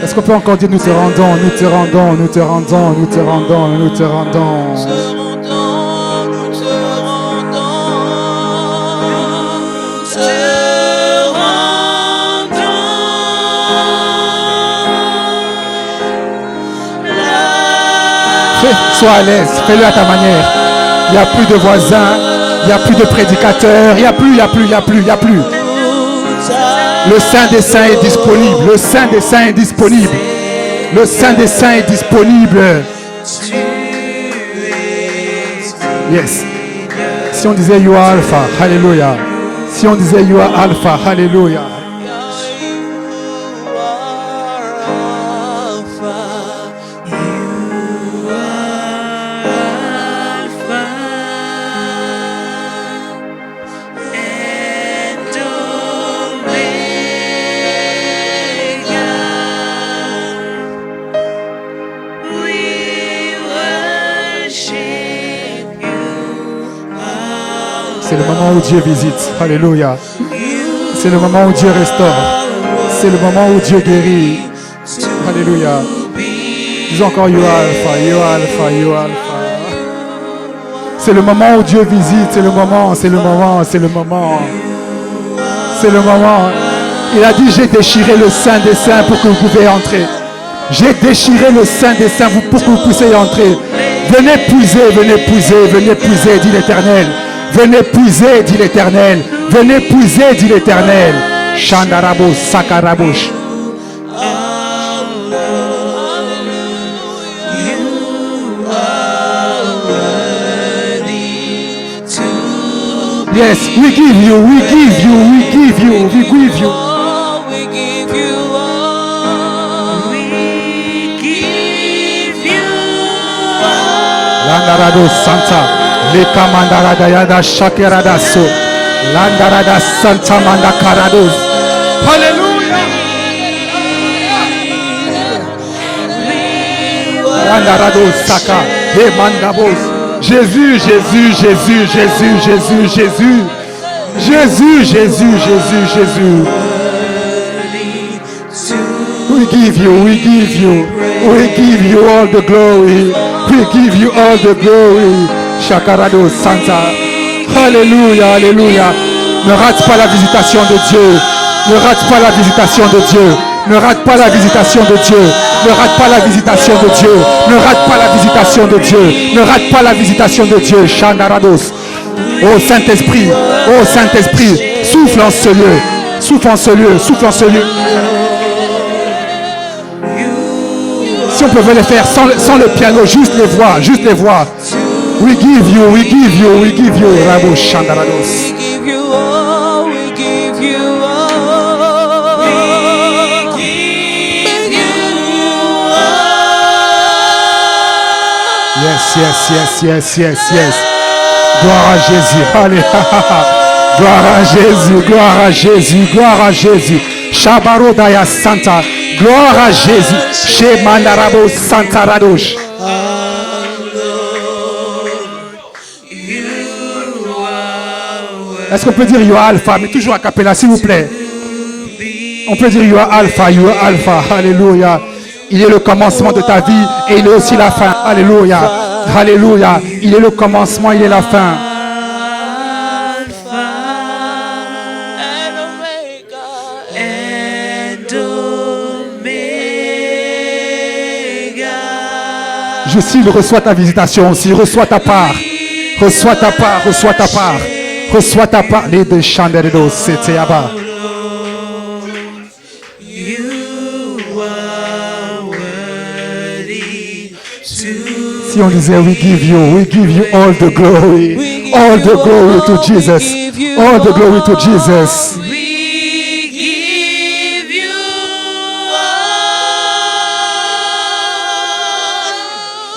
Est-ce qu'on peut encore dire nous te rendons, nous te rendons, nous te rendons, nous te rendons, nous te rendons. Sois à l'aise, fais-le à ta manière. Il n'y a plus de voisins. Il n'y a plus de prédicateurs. Il n'y a plus. Le Saint des Saints est disponible. Le Saint des Saints est disponible. Le Saint des Saints est disponible. Yes. Si on disait you are Alpha, Alléluia. Si on disait you are Alpha, Alléluia. C'est le moment où Dieu visite. Alléluia. C'est le moment où Dieu restaure. C'est le moment où Dieu guérit. Alléluia. Disons encore, you are Alpha, you are Alpha, you are Alpha. C'est le moment où Dieu visite. C'est le moment, c'est le moment, c'est le moment. C'est le moment. Il a dit, j'ai déchiré le Saint des Saints pour que vous puissiez entrer. J'ai déchiré le Saint des Saints pour que vous puissiez entrer. Venez puiser, dit l'Éternel. Venez puiser, dit l'Éternel. Venez puiser, dit l'Éternel. Chandarabo, Sakarabush. Yes, we give you. Landarado Santa, le Kamandarada Yada Shakeradaso, Landarada Santa Mandakarados. Alléluia. Landarado Saka, he Mandabos. Jésus. We give you all the glory. We give you all the glory. Shakarado Santa. Alléluia, alléluia. Ne rate pas la visitation de Dieu. Ne rate pas la visitation de Dieu. Ne rate pas la visitation de Dieu. Ne rate pas la visitation de Dieu. Ne rate pas la visitation de Dieu. Ne rate pas la visitation de Dieu. Shandarados. Oh Saint-Esprit. Oh Saint-Esprit. Souffle en ce lieu. Souffle en ce lieu. Souffle en ce lieu. Si on pouvait les faire sans le piano, juste les voix. We give you. Rabo Shandarados. Yes. Gloire à Jésus. Allez. Gloire à Jésus. Shabarodaya Santa. Gloire à Jésus. Chez Mandarabo Santa Radosh. Est-ce qu'on peut dire you are Alpha, mais toujours a cappella, s'il vous plaît. On peut dire you are Alpha. Alléluia. Il est le commencement de ta vie et il est aussi la fin. Alléluia. Il est le commencement, il est la fin. Je suis, reçois ta visitation aussi. Reçois ta part. Les deux chandeliers, c'était là-bas. Si on disait we give you all the glory to Jesus. All the glory to Jesus.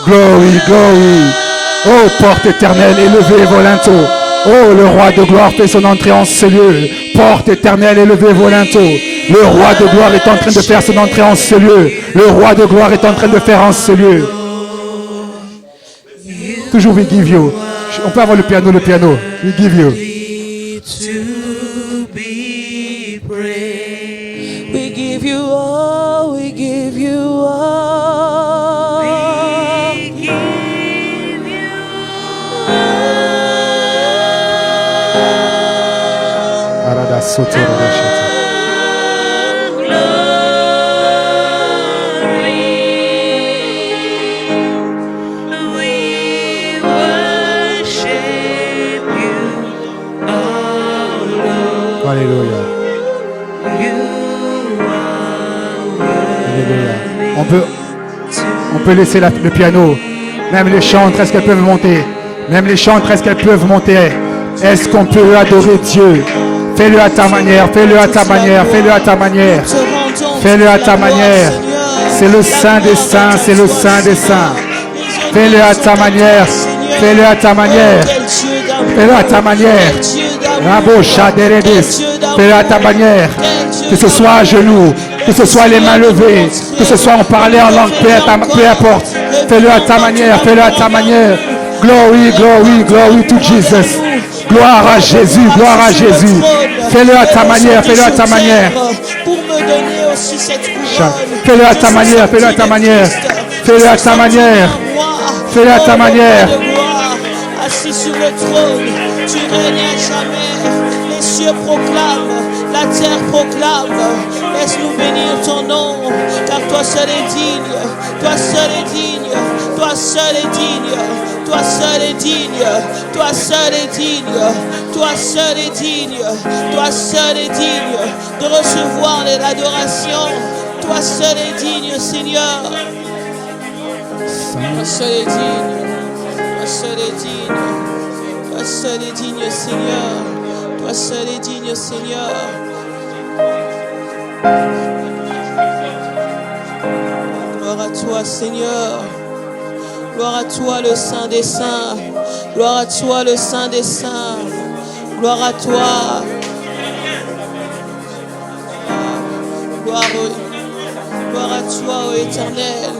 Glory. Oh, porte éternelle, élevez vos linteaux. Oh, le roi de gloire fait son entrée en ce lieu. Porte éternelle, élevez vos linteaux. Le roi de gloire est en train de faire son entrée en ce lieu. Le roi de gloire est en train de faire en ce lieu. Toujours we give you. On peut avoir le piano. We give you. We give you all. Arada soto radashata. Alléluia. Alléluia. On peut laisser le piano. Même les chantres, est-ce qu'elles peuvent monter? Même les chantres, est-ce qu'elles peuvent monter? Est-ce qu'on peut adorer Dieu? Fais-le à ta manière, fais-le à ta manière, fais-le à ta manière. Fais-le à ta manière. C'est le Saint des Saints, c'est le Saint des Saints. Fais-le à ta manière, fais-le à ta manière. Fais-le à ta manière. Fais-le à ta manière. Que ce soit à genoux, que ce soit les mains levées, que ce soit en parler en langue, peu importe. Fais-le à ta manière, fais-le à ta manière. Glory, glory, glory to Jesus. Gloire à Jésus, gloire à Jésus. Fais-le à ta manière, fais-le à ta manière. Fais-le à ta manière, fais-le à ta manière. Fais-le à ta manière. Fais-le à ta manière. Assis sur le trône, tu règnes à jamais. Les cieux proclament, la terre proclame. Laisse-nous bénir ton nom, car toi seul est digne. Toi seul est digne. Toi seul est digne. Toi seul est digne. Toi seul est digne. Toi seul est digne. Toi seul est digne de recevoir l'adoration. Toi seul est digne, Seigneur. Toi seul est digne. Toi seul est digne. Toi seul est digne, Seigneur. Toi seul est digne, Seigneur. Gloire à toi, Seigneur. Gloire à toi, le Saint des Saints. Gloire à toi, le Saint des Saints. Gloire à toi. Gloire à toi, ô Éternel.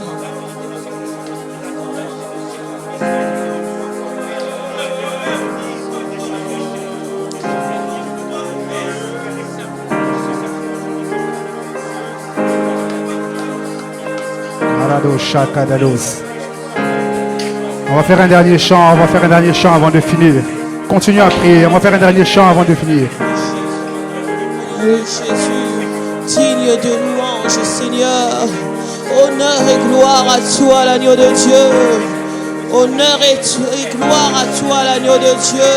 On va faire un dernier chant, avant de finir. Continuez à prier, on va faire un dernier chant avant de finir. Jésus, digne de louange, Seigneur. Honneur et gloire à toi, l'agneau de Dieu. Honneur et gloire à toi, l'agneau de Dieu.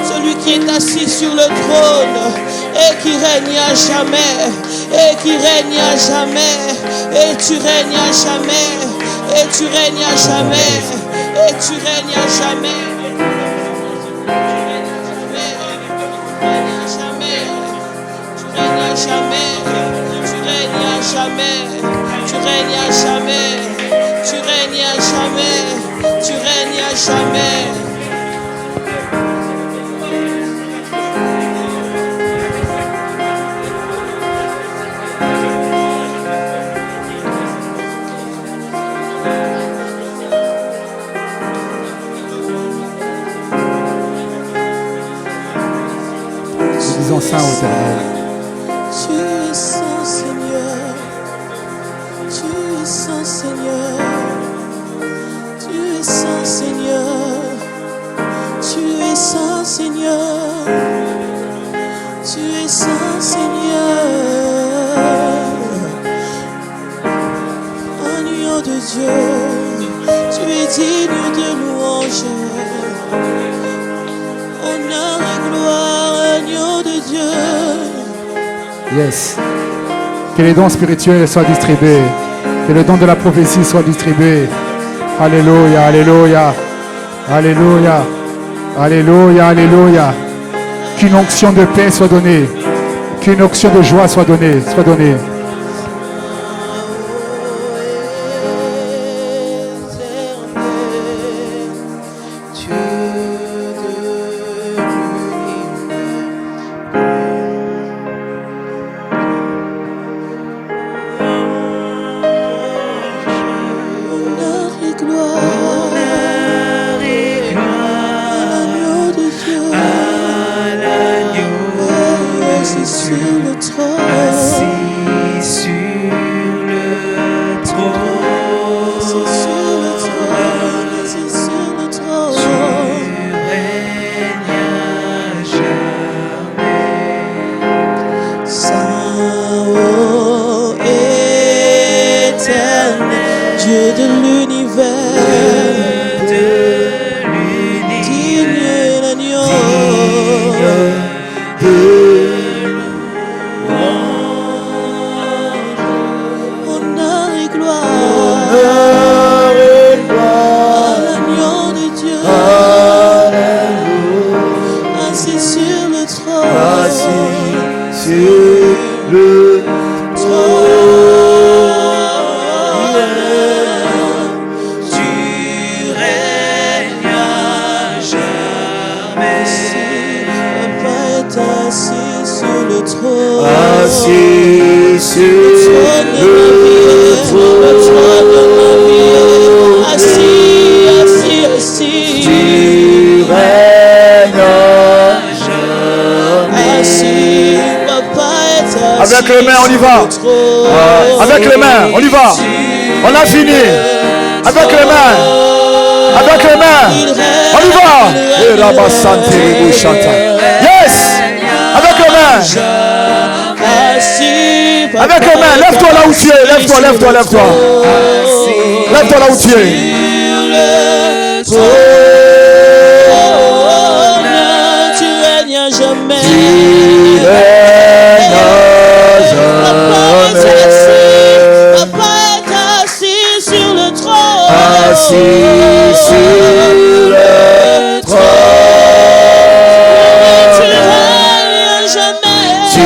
Celui qui est assis sur le trône et qui règne à jamais. Et qui règne à jamais. Et tu règnes à jamais. Et tu règnes à jamais. Et tu règnes à jamais. Jamais, tu règnes à jamais, tu règnes à jamais, tu règnes à jamais, tu règnes à jamais. Disons ça au Éternel. Tu es saint, Seigneur. Tu es saint, Seigneur. Tu es saint, Seigneur. Tu es saint, Seigneur. Tu es saint, Seigneur. Agneau de Dieu, tu es digne de louange. Honneur et gloire, agneau de Dieu. Yes. Que les dons spirituels soient distribués. Que le don de la prophétie soit distribué. Alléluia, alléluia. Alléluia. Alléluia, alléluia. Qu'une onction de paix soit donnée. Qu'une onction de joie soit donnée. Digne l'agneau. Avec les mains, on y va. Avec les mains, on y va. On a fini. Avec les mains. Avec les mains. On y va. Yes. Avec les mains. Avec les mains. Lève-toi là où tu es. Lève-toi, lève-toi, lève-toi. Lève-toi là où tu es. Tu règnes à jamais. Papa est assis sur le trône. Assis sur le trône. Tu règnes à jamais. Tu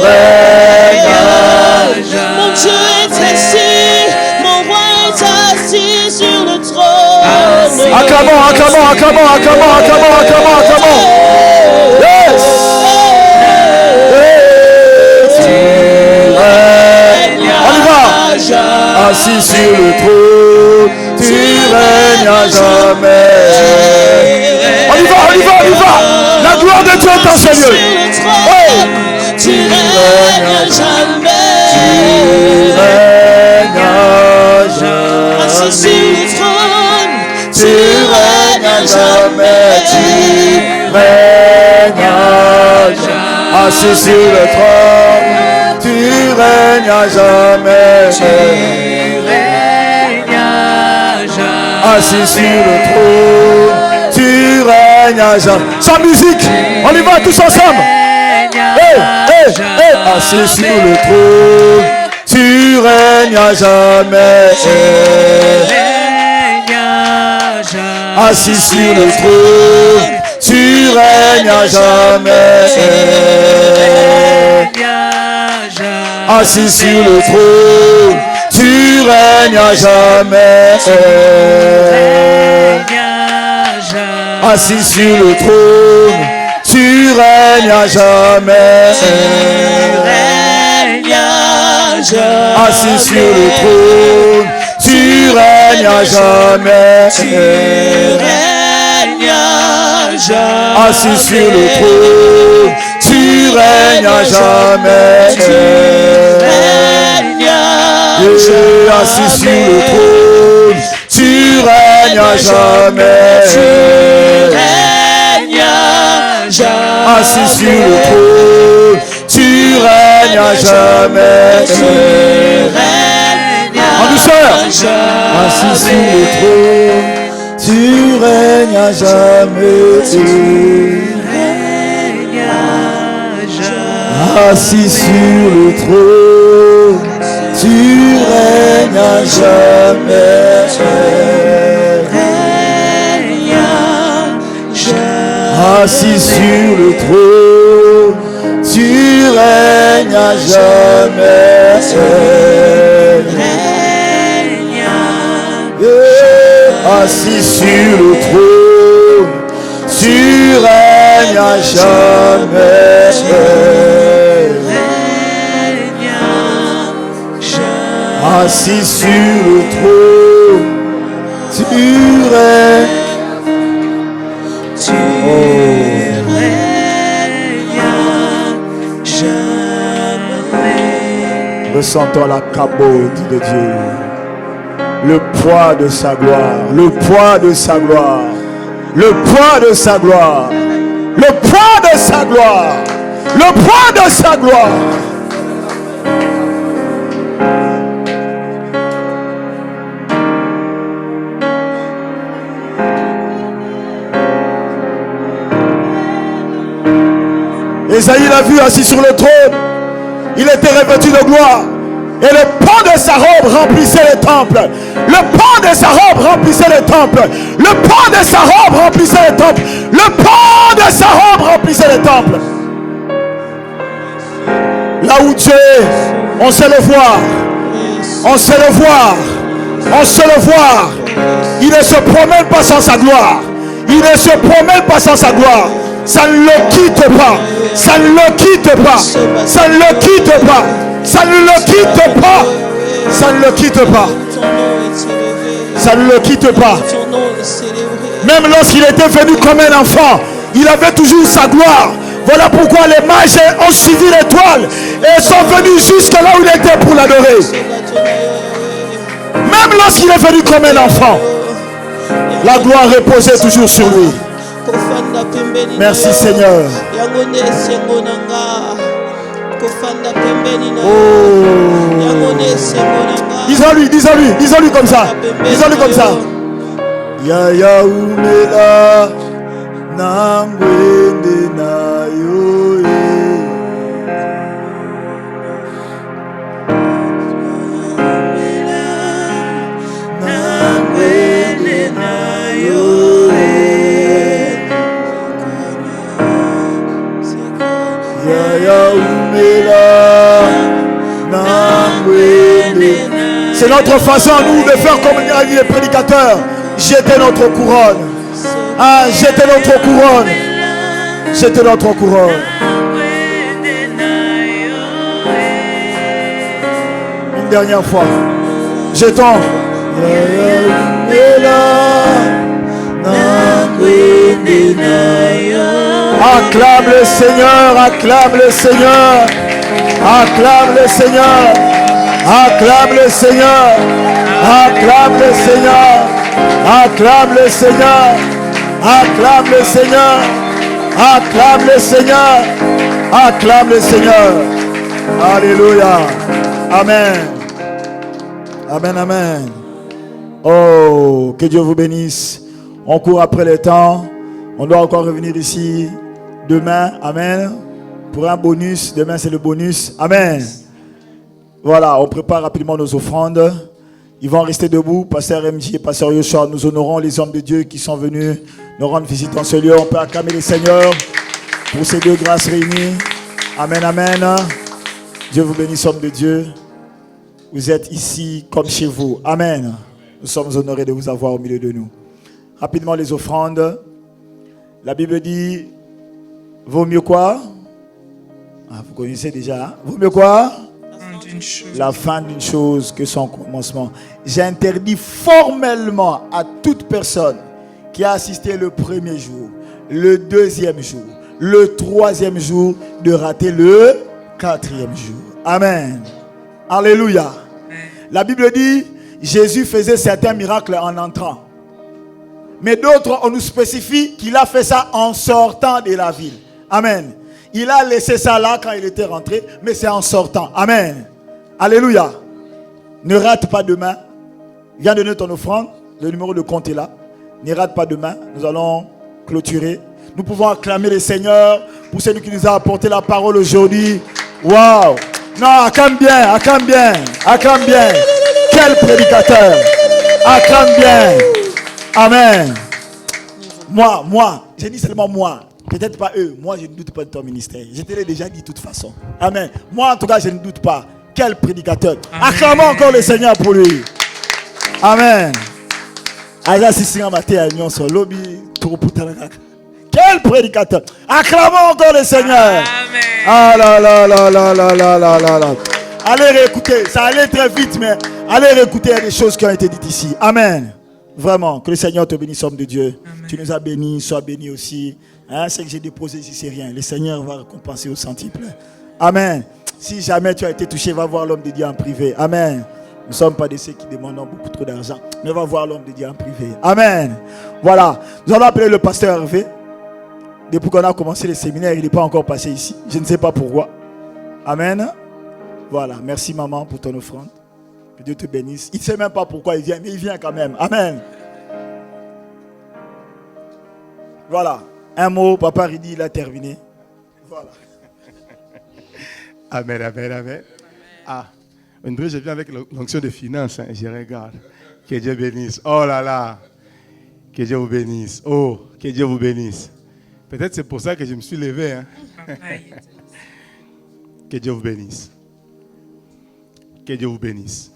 règnes à jamais. Mon Dieu est assis. Mon roi est assis sur le trône. Acclamons, acclamons, acclamons, acclamons, acclamons, acclamons, acclamons. Yes. Assis sur le trône, tu règnes à jamais. On y va, on y va, on y va. La gloire de Dieu est dans ce lieu. Tu règnes à jamais. Tu règnes à jamais. Assis sur le trône, Tu règnes à jamais. Tu règnes à jamais. Assis sur le trône, tu règnes à jamais. Assis sur le trône, tu règnes à jamais. Sans musique, on y va tous ensemble. Hey, hey, hey. Assis sur le trône, tu règnes à jamais. Assis sur le trône, tu règnes à jamais. Assis sur le trône, tu règnes à jamais. Assis sur le trône, tu règnes à jamais. Assis sur le trône, tu règnes à jamais. Assis sur le trône, tu règnes à jamais. Assis sur le trône, tu règnes à jamais. Assis sur le trône, tu règnes à jamais. En douceur. Assis sur le trône, tu règnes à jamais. Assis sur le trône, tu règnes à jamais. Assis sur le trône, tu règnes à jamais. Assis sur le trône, tu règnes à jamais. Assis sur le trône, tu règnes. Ressentons la cabote de Dieu, le poids de sa gloire, le poids de sa gloire, le poids de sa gloire, le poids de sa gloire, le poids de sa gloire. Ésaïe l'a vu assis sur le trône. Il était revêtu de gloire. Et le pan de sa robe remplissait le temple. Le pan de sa robe remplissait le temple. Le pan de sa robe remplissait le temple. Le pan de sa robe remplissait le temple. Là où Dieu est, on sait le voir. On sait le voir. On sait le voir. Il ne se promène pas sans sa gloire. Il ne se promène pas sans sa gloire. Ça ne le quitte pas. Ça ne le quitte pas. Ça ne le quitte pas. Ça ne le quitte pas. Ça ne le quitte pas. Ça ne le quitte pas. Même lorsqu'il était venu comme un enfant, il avait toujours sa gloire Voilà pourquoi les mages ont suivi l'étoile et sont venus jusque là où il était pour l'adorer. Même lorsqu'il est venu comme un enfant, la gloire reposait toujours sur lui. Merci Seigneur. Disons-lui comme ça. Disons-lui comme ça. Yaya umela nangwende na yo. C'est notre façon, nous, de faire comme les prédicateurs. Jeter notre couronne. Ah, jeter notre couronne. Jeter notre couronne. Une dernière fois. Jetons. Acclame le Seigneur, acclame le Seigneur, acclame le Seigneur, acclame le Seigneur, acclame le Seigneur, acclame le Seigneur, acclame le Seigneur, acclame le Seigneur, acclame le Seigneur. Alléluia. Amen. Amen, amen. Oh, que Dieu vous bénisse. On court après le temps. On doit encore revenir ici demain. Amen. Pour un bonus. Demain, c'est le bonus. Amen. Voilà, on prépare rapidement nos offrandes. Ils vont rester debout. Pasteur MJ et Pasteur Yoshua, nous honorons les hommes de Dieu qui sont venus nous rendre visite dans ce lieu. On peut acclamer le Seigneur pour ces deux grâces réunies. Amen, amen. Dieu vous bénisse, hommes de Dieu. Vous êtes ici comme chez vous. Amen. Nous sommes honorés de vous avoir au milieu de nous. Rapidement les offrandes. La Bible dit, vaut mieux quoi? Ah, vous connaissez déjà. Hein? Vaut mieux quoi? La fin d'une chose que son commencement. J'interdis formellement à toute personne qui a assisté le premier jour, le deuxième jour, le troisième jour, de rater le quatrième jour. Amen. Alléluia. La Bible dit, Jésus faisait certains miracles en entrant. Mais d'autres, on nous spécifie qu'il a fait ça en sortant de la ville. Amen. Il a laissé ça là quand il était rentré, mais c'est en sortant. Amen. Alléluia. Ne rate pas demain. Viens donner ton offrande. Le numéro de compte est là. Ne rate pas demain. Nous allons clôturer. Nous pouvons acclamer le Seigneur pour celui qui nous a apporté la parole aujourd'hui. Waouh. Non, acclame bien, acclame bien, acclame bien. Quel prédicateur. Acclame bien. Amen. Moi, j'ai dit seulement moi. Peut-être pas eux. Moi, je ne doute pas de ton ministère. Je te l'ai déjà dit de toute façon. Amen. Moi, en tout cas, je ne doute pas. Quel prédicateur. Acclamons encore le Seigneur pour lui. Amen. Quel prédicateur. Acclamons encore le Seigneur. Amen. Ah là là là là là là là là là. Allez réécouter. Ça allait très vite, mais allez réécouter les choses qui ont été dites ici. Amen. Vraiment, que le Seigneur te bénisse, homme de Dieu. Amen. Tu nous as bénis, sois béni aussi. Hein, ce que j'ai déposé ici, c'est rien. Le Seigneur va récompenser au centuple. Amen. Si jamais tu as été touché, va voir l'homme de Dieu en privé. Amen. Nous ne sommes pas de ceux qui demandent beaucoup trop d'argent, mais va voir l'homme de Dieu en privé. Amen. Voilà. Nous allons appeler le pasteur Hervé. Depuis qu'on a commencé le séminaire, il n'est pas encore passé ici. Je ne sais pas pourquoi. Amen. Voilà. Merci maman pour ton offrande. Que Dieu te bénisse. Il ne sait même pas pourquoi il vient, mais il vient quand même. Amen. Voilà. Un mot, papa Ridi, il a terminé. Voilà. Amen, amen, amen. Ah, André, je viens avec l'onction de finances. Hein, je regarde. Que Dieu bénisse. Oh là là. Que Dieu vous bénisse. Oh, que Dieu vous bénisse. Peut-être c'est pour ça que je me suis levé. Hein. Que Dieu vous bénisse. Que Dieu vous bénisse.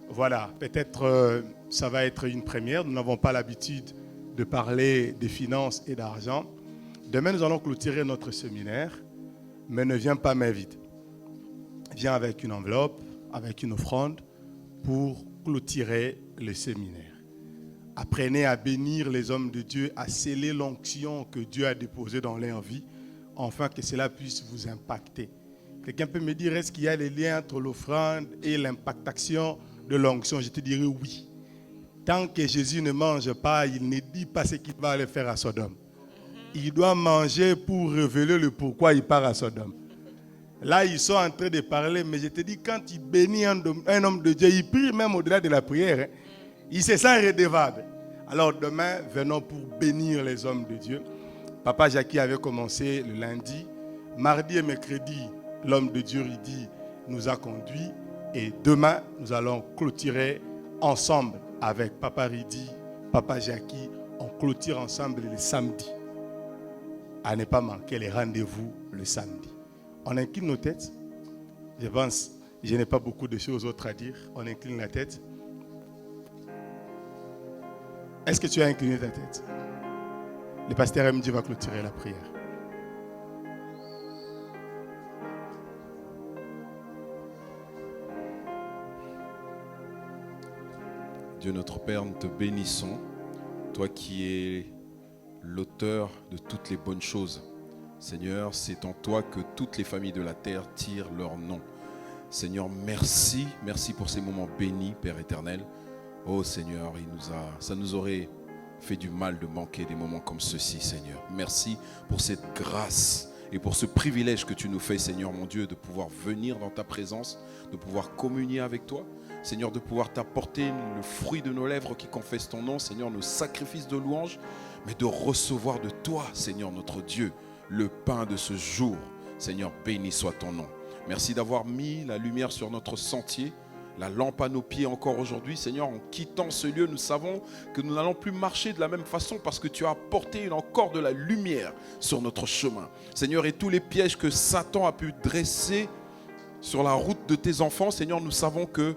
Voilà, peut-être ça va être une première. Nous n'avons pas l'habitude de parler de finances et d'argent. Demain, nous allons clôturer notre séminaire. Mais ne viens pas main vide. Viens avec une enveloppe, avec une offrande pour clôturer le séminaire. Apprenez à bénir les hommes de Dieu, à sceller l'onction que Dieu a déposée dans leur vie afin que cela puisse vous impacter. Quelqu'un peut me dire, est-ce qu'il y a les liens entre l'offrande et l'impactation de l'onction? Je te dirais oui. Tant que Jésus ne mange pas, il ne dit pas ce qu'il va aller faire à Sodome. Il doit manger pour révéler le pourquoi il part à Sodome. Là, ils sont en train de parler, mais je te dis, quand il bénit un homme de Dieu, il prie même au-delà de la prière. Il se sent redevable. Alors demain, venons pour bénir les hommes de Dieu. Papa Jackie avait commencé le lundi. Mardi et mercredi, l'homme de Dieu, Ridi, nous a conduits. Et demain, nous allons clôturer ensemble avec Papa Ridi, Papa Jackie. On clôture ensemble le samedi. À ne pas manquer les rendez-vous le samedi. On incline nos têtes. Je pense, je n'ai pas beaucoup de choses autres à dire. On incline la tête. Est-ce que tu as incliné ta tête? Le pasteur MD va clôturer la prière. Dieu notre Père, nous te bénissons. Toi qui es l'auteur de toutes les bonnes choses. Seigneur, c'est en toi que toutes les familles de la terre tirent leur nom. Seigneur, merci. Merci pour ces moments bénis, Père éternel. Oh Seigneur, ça nous aurait fait du mal de manquer des moments comme ceux-ci, Seigneur. Merci pour cette grâce et pour ce privilège que tu nous fais, Seigneur mon Dieu, de pouvoir venir dans ta présence, de pouvoir communier avec toi. Seigneur, de pouvoir t'apporter le fruit de nos lèvres qui confessent ton nom, Seigneur, nos sacrifices de louange, mais de recevoir de toi, Seigneur notre Dieu, le pain de ce jour. Seigneur, béni soit ton nom. Merci d'avoir mis la lumière sur notre sentier, la lampe à nos pieds encore aujourd'hui. Seigneur, en quittant ce lieu, nous savons que nous n'allons plus marcher de la même façon parce que tu as apporté encore de la lumière sur notre chemin. Seigneur, et tous les pièges que Satan a pu dresser sur la route de tes enfants, Seigneur, nous savons que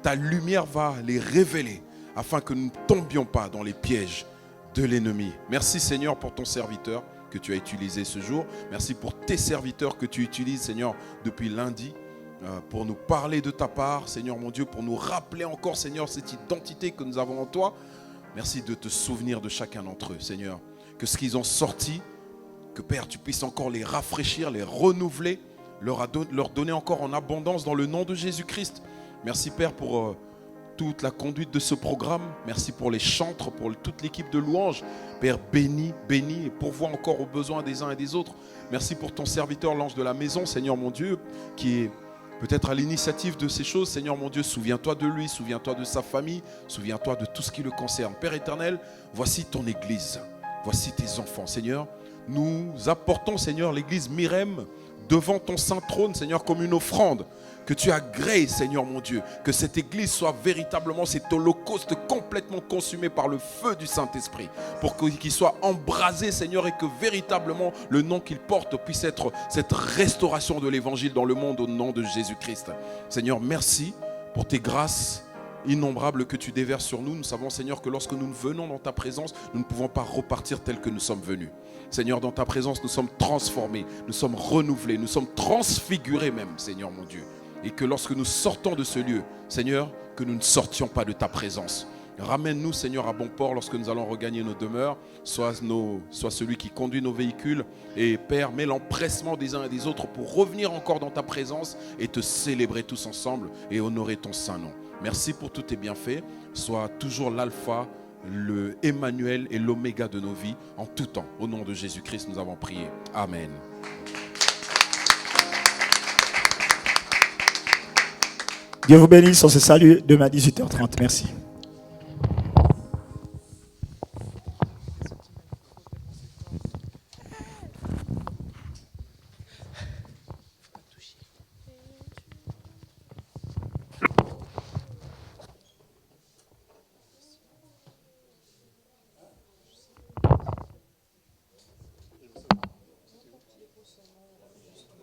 ta lumière va les révéler afin que nous ne tombions pas dans les pièges de l'ennemi. Merci Seigneur pour ton serviteur que tu as utilisé ce jour. Merci pour tes serviteurs que tu utilises, Seigneur, depuis lundi, pour nous parler de ta part, Seigneur mon Dieu, pour nous rappeler encore, Seigneur, cette identité que nous avons en toi. Merci de te souvenir de chacun d'entre eux, Seigneur, que ce qu'ils ont sorti, que Père, tu puisses encore les rafraîchir, les renouveler, leur donner encore en abondance dans le nom de Jésus-Christ. Merci Père pour toute la conduite de ce programme. Merci pour les chantres, pour toute l'équipe de louanges. Père, bénis et pourvois encore aux besoins des uns et des autres. Merci pour ton serviteur, l'ange de la maison, Seigneur mon Dieu, qui est peut-être à l'initiative de ces choses. Seigneur mon Dieu, souviens-toi de lui, souviens-toi de sa famille, souviens-toi de tout ce qui le concerne. Père éternel, voici ton église, voici tes enfants. Seigneur, nous apportons, Seigneur, l'église Myrem devant ton saint trône, Seigneur, comme une offrande que tu agrées, Seigneur mon Dieu, que cette église soit véritablement cet holocauste complètement consumé par le feu du Saint-Esprit, pour qu'il soit embrasé, Seigneur, et que véritablement le nom qu'il porte puisse être cette restauration de l'évangile dans le monde au nom de Jésus-Christ. Seigneur, merci pour tes grâces innombrables que tu déverses sur nous. Nous savons, Seigneur, que lorsque nous venons dans ta présence, nous ne pouvons pas repartir tel que nous sommes venus. Seigneur, dans ta présence, nous sommes transformés, nous sommes renouvelés, nous sommes transfigurés même, Seigneur mon Dieu. Et que lorsque nous sortons de ce lieu, Seigneur, que nous ne sortions pas de ta présence. Ramène-nous, Seigneur, à bon port lorsque nous allons regagner nos demeures, soit celui qui conduit nos véhicules. Et Père, mets l'empressement des uns et des autres pour revenir encore dans ta présence et te célébrer tous ensemble et honorer ton saint nom. Merci pour tous tes bienfaits. Sois toujours l'alpha, le Emmanuel et l'oméga de nos vies en tout temps. Au nom de Jésus-Christ, nous avons prié. Amen. Dieu vous bénisse, on se salue demain à 18h30. Merci.